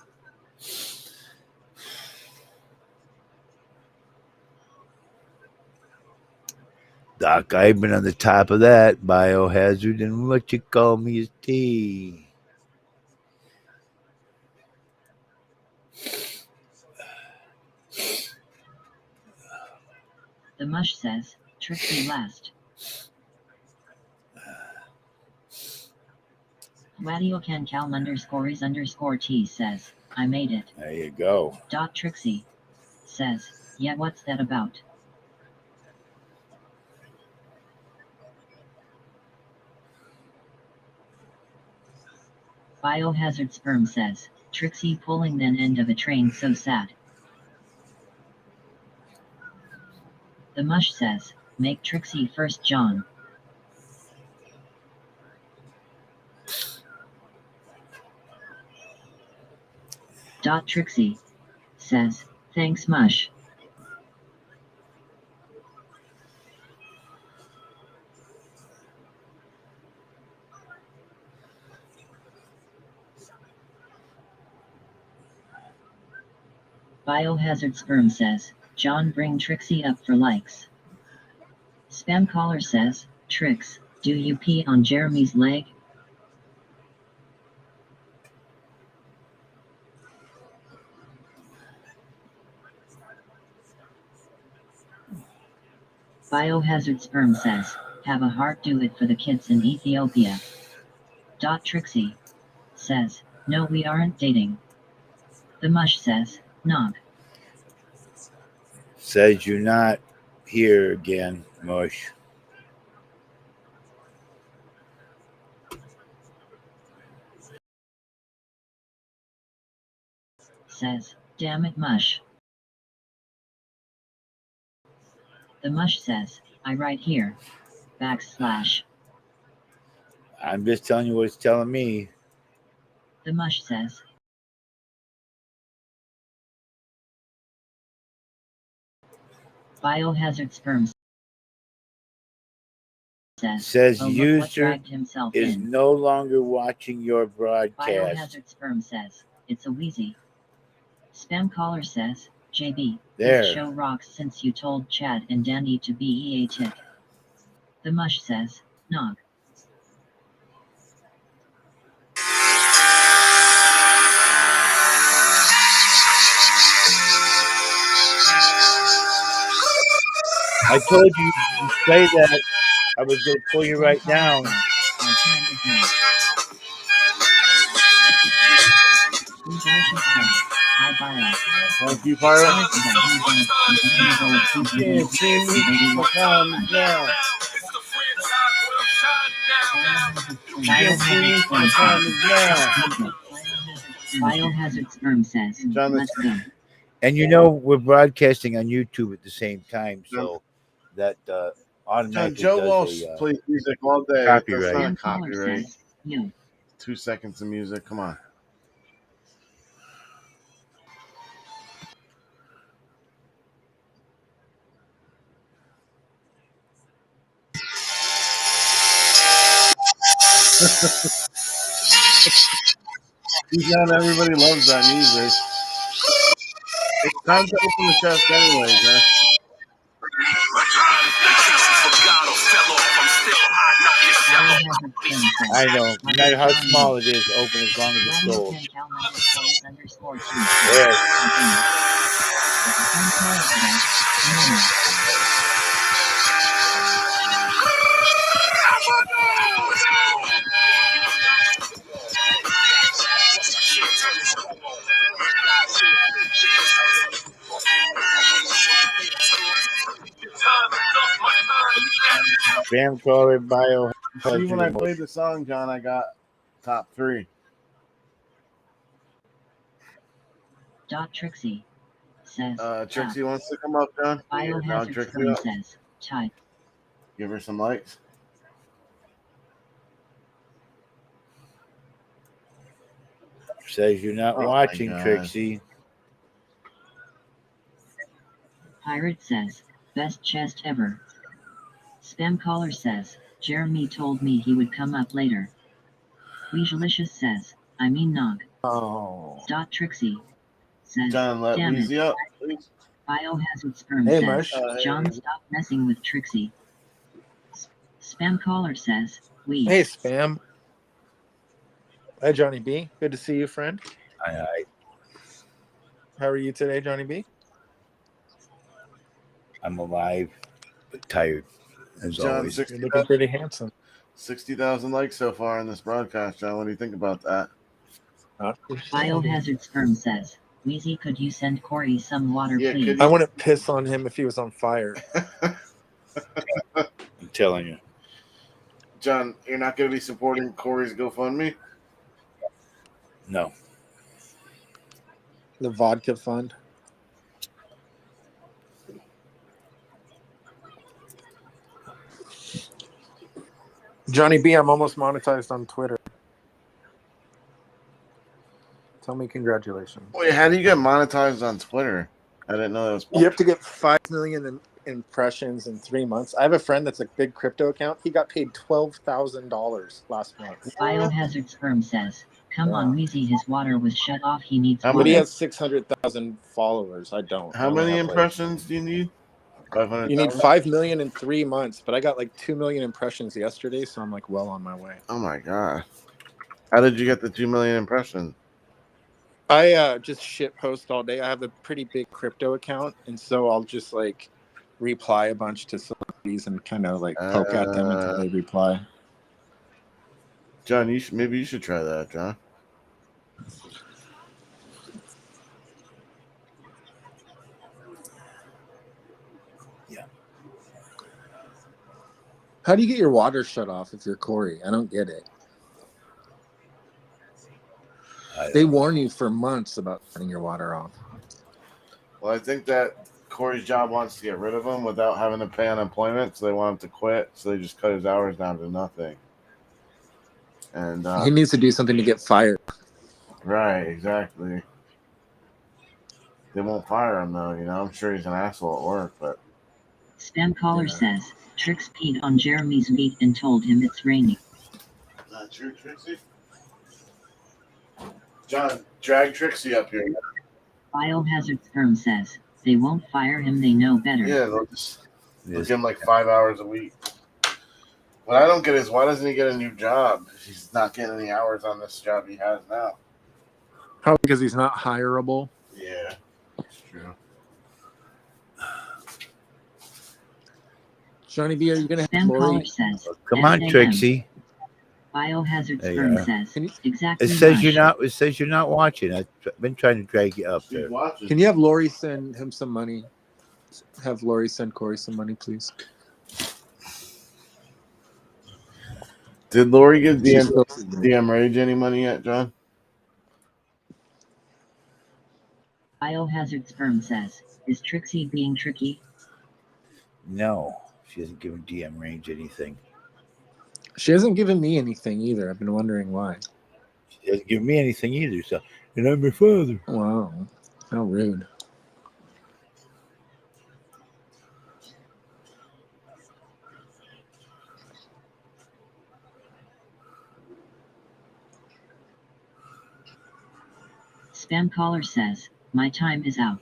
Doc, I've been on the top of that biohazard, and what you call me is tea. The mush says, Trixie last. Wadiocan Calm _is _T says, I made it. There you go. Trixie says, yeah, what's that about? Biohazard sperm says, Trixie pulling then end of a train so sad. The mush says, make Trixie first John. Trixie says, thanks mush. Biohazard sperm says, John bring Trixie up for likes. Spam caller says, Trix, do you pee on Jeremy's leg? Biohazard sperm says, have a heart, do it for the kids in Ethiopia. Trixie says, no, we aren't dating. The mush says, nog. Says you're not here again, Mush. Says, damn it, mush. The mush says, I write here. /. I'm just telling you what it's telling me. The mush says, Biohazard sperm says oh, look what user dragged himself is in. no longer watching your broadcast. Biohazard Sperm says, it's a wheezy. Spam caller says, JB, There. this show rocks since you told Chad and Danny to be EA tick. The Mush says, nog. I told you to say that. I was going to pull you right down. Our time is now. Delicious says, hi Bio. Thank you, Pirate. Pirate says, Can't see me. My time is now. Can't see me. My time is now. Biohazard Sperm says, John, let's go. And you know, we're broadcasting on YouTube at the same time, so that John, automatically Joe does Walsh a plays music all day. copyright. That's not a Spam caller copyright. says, yo. 2 seconds of music. Come on. Deep down, everybody loves that music. It's time to open the chest anyways, man. Biohazard Sperm says, I know, no matter how small it is, open as long as it's Radio sold. Pen Cal _2. There. Spam caller says, no. Spam caller bio. See, when I played the song, John, I got top 3. Trixie says, Trixie wants to come up, John. Biohazard Trixie Sperm up. says, type. Give her some likes. Says you're not Oh my watching, God. Trixie. Pirate says, best chest ever. Spam caller says, Jeremy told me he would come up later. Weejalicious says, I mean nog. Oh. Trixie says, John, let damn it. Weezy up, please. Biohazard Sperm Hey, says, Mush. John, stop messing with Trixie. Spam caller says, we. Hey, Spam. Hi, Johnny B. Good to see you, friend. How are you today, Johnny B? I'm alive, but tired, as John, always. You're looking pretty handsome. 60,000 likes so far in this broadcast, John. What do you think about that? Biohazard Sperm says, Weezy, could you send Corey some water, Yeah, please? could I wouldn't piss on him if he was on fire. I'm telling you. John, you're not going to be supporting Corey's GoFundMe? No. The vodka fund. Johnny B, I'm almost monetized on Twitter. Tell me congratulations. Wait, how do you get monetized on Twitter? I didn't know that was You have to get 5 million impressions in 3 months. I have a friend that's a big crypto account. He got paid $12,000 last month. Biohazard Sperm says, come on, Weezy, his water was shut off. He needs How water. But he has 600,000 followers. I don't. How I only many have, impressions do you need? 500,000? You need 5 million in 3 months, but I got like 2 million impressions yesterday, so I'm like well on my way. Oh my god! How did you get the 2 million impressions? I just shit post all day. I have a pretty big crypto account, and so I'll just like reply a bunch to celebrities and kind of like poke at them until they reply. John, maybe you should try that, John. Yeah. How do you get your water shut off if you're Corey? I don't get it. They warn you for months about turning your water off. Well, I think that Corey's job wants to get rid of him without having to pay unemployment, so they want him to quit. So they just cut his hours down to nothing. And He needs to do something to get fired. right, exactly. They won't fire him though. You know, I'm sure he's an asshole at work, but Spam caller Yeah. says, Trix peed on Jeremy's meat and told him it's raining. Not true, Trixie. John, drag Trixie up here. Biohazard Sperm says, they won't fire him, they know better. Yeah, they'll give him like 5 hours a week. What I don't get is why doesn't he get a new job if he's not getting any hours on this job he has now? Probably because he's not hireable. Yeah, that's true. Johnny V, are you going to have Spam caller Lori? says, Come on, 10 a.m. Trixie. Biohazard There you Sperm are. says, Can you- exactly. It says much. you're not. It says you're not watching. I've been trying to drag you up She's there. watching. Can you have Lori send him some money? Have Lori send Corey some money, please. Did Lori give She's DM Rage any money yet, John? Biohazard Sperm says, is Trixie being tricky? No, she hasn't given DM Range anything. She hasn't given me anything either. I've been wondering why. She hasn't given me anything either. So, and I'm your father. Wow, how rude. Spam caller says, my time is out.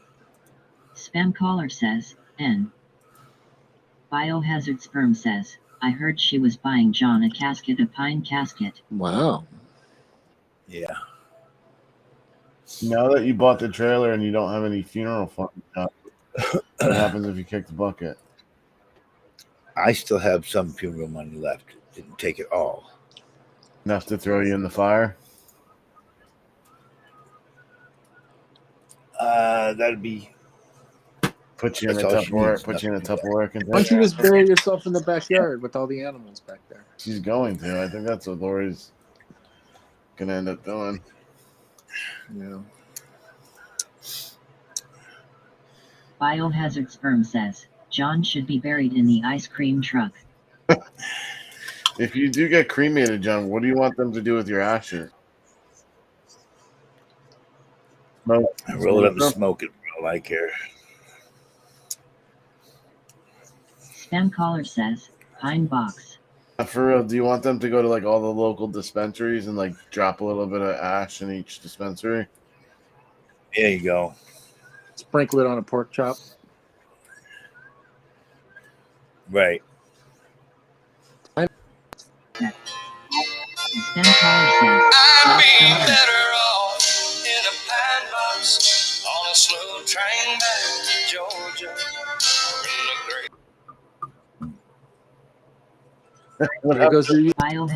Spam caller says, N. Biohazard Sperm says, I heard she was buying John a casket, a pine casket. Wow. Yeah. Now that you bought the trailer and you don't have any funeral fund, what happens if you kick the bucket? I still have some funeral money left. Didn't take it all. Enough to throw you in the fire? That'd be. Put you in a That's all she Tupperware. needs, Put you in a nothing like Tupperware Why don't container. you just bury yourself in the backyard with all the animals back there? She's going to. I think that's what Lori's gonna end up doing. Yeah. Biohazard Sperm says, John should be buried in the ice cream truck. If you do get cremated, John, what do you want them to do with your ashes? Roll it up and smoke it for all I care. Spam caller says, pine box. For real, do you want them to go to like all the local dispensaries and like drop a little bit of ash in each dispensary? There you go. Sprinkle it on a pork chop. Right. Spam caller says, I'd drop be some money. better off in a pine box on a slow train back to Georgia. In the great What There goes your Biohazard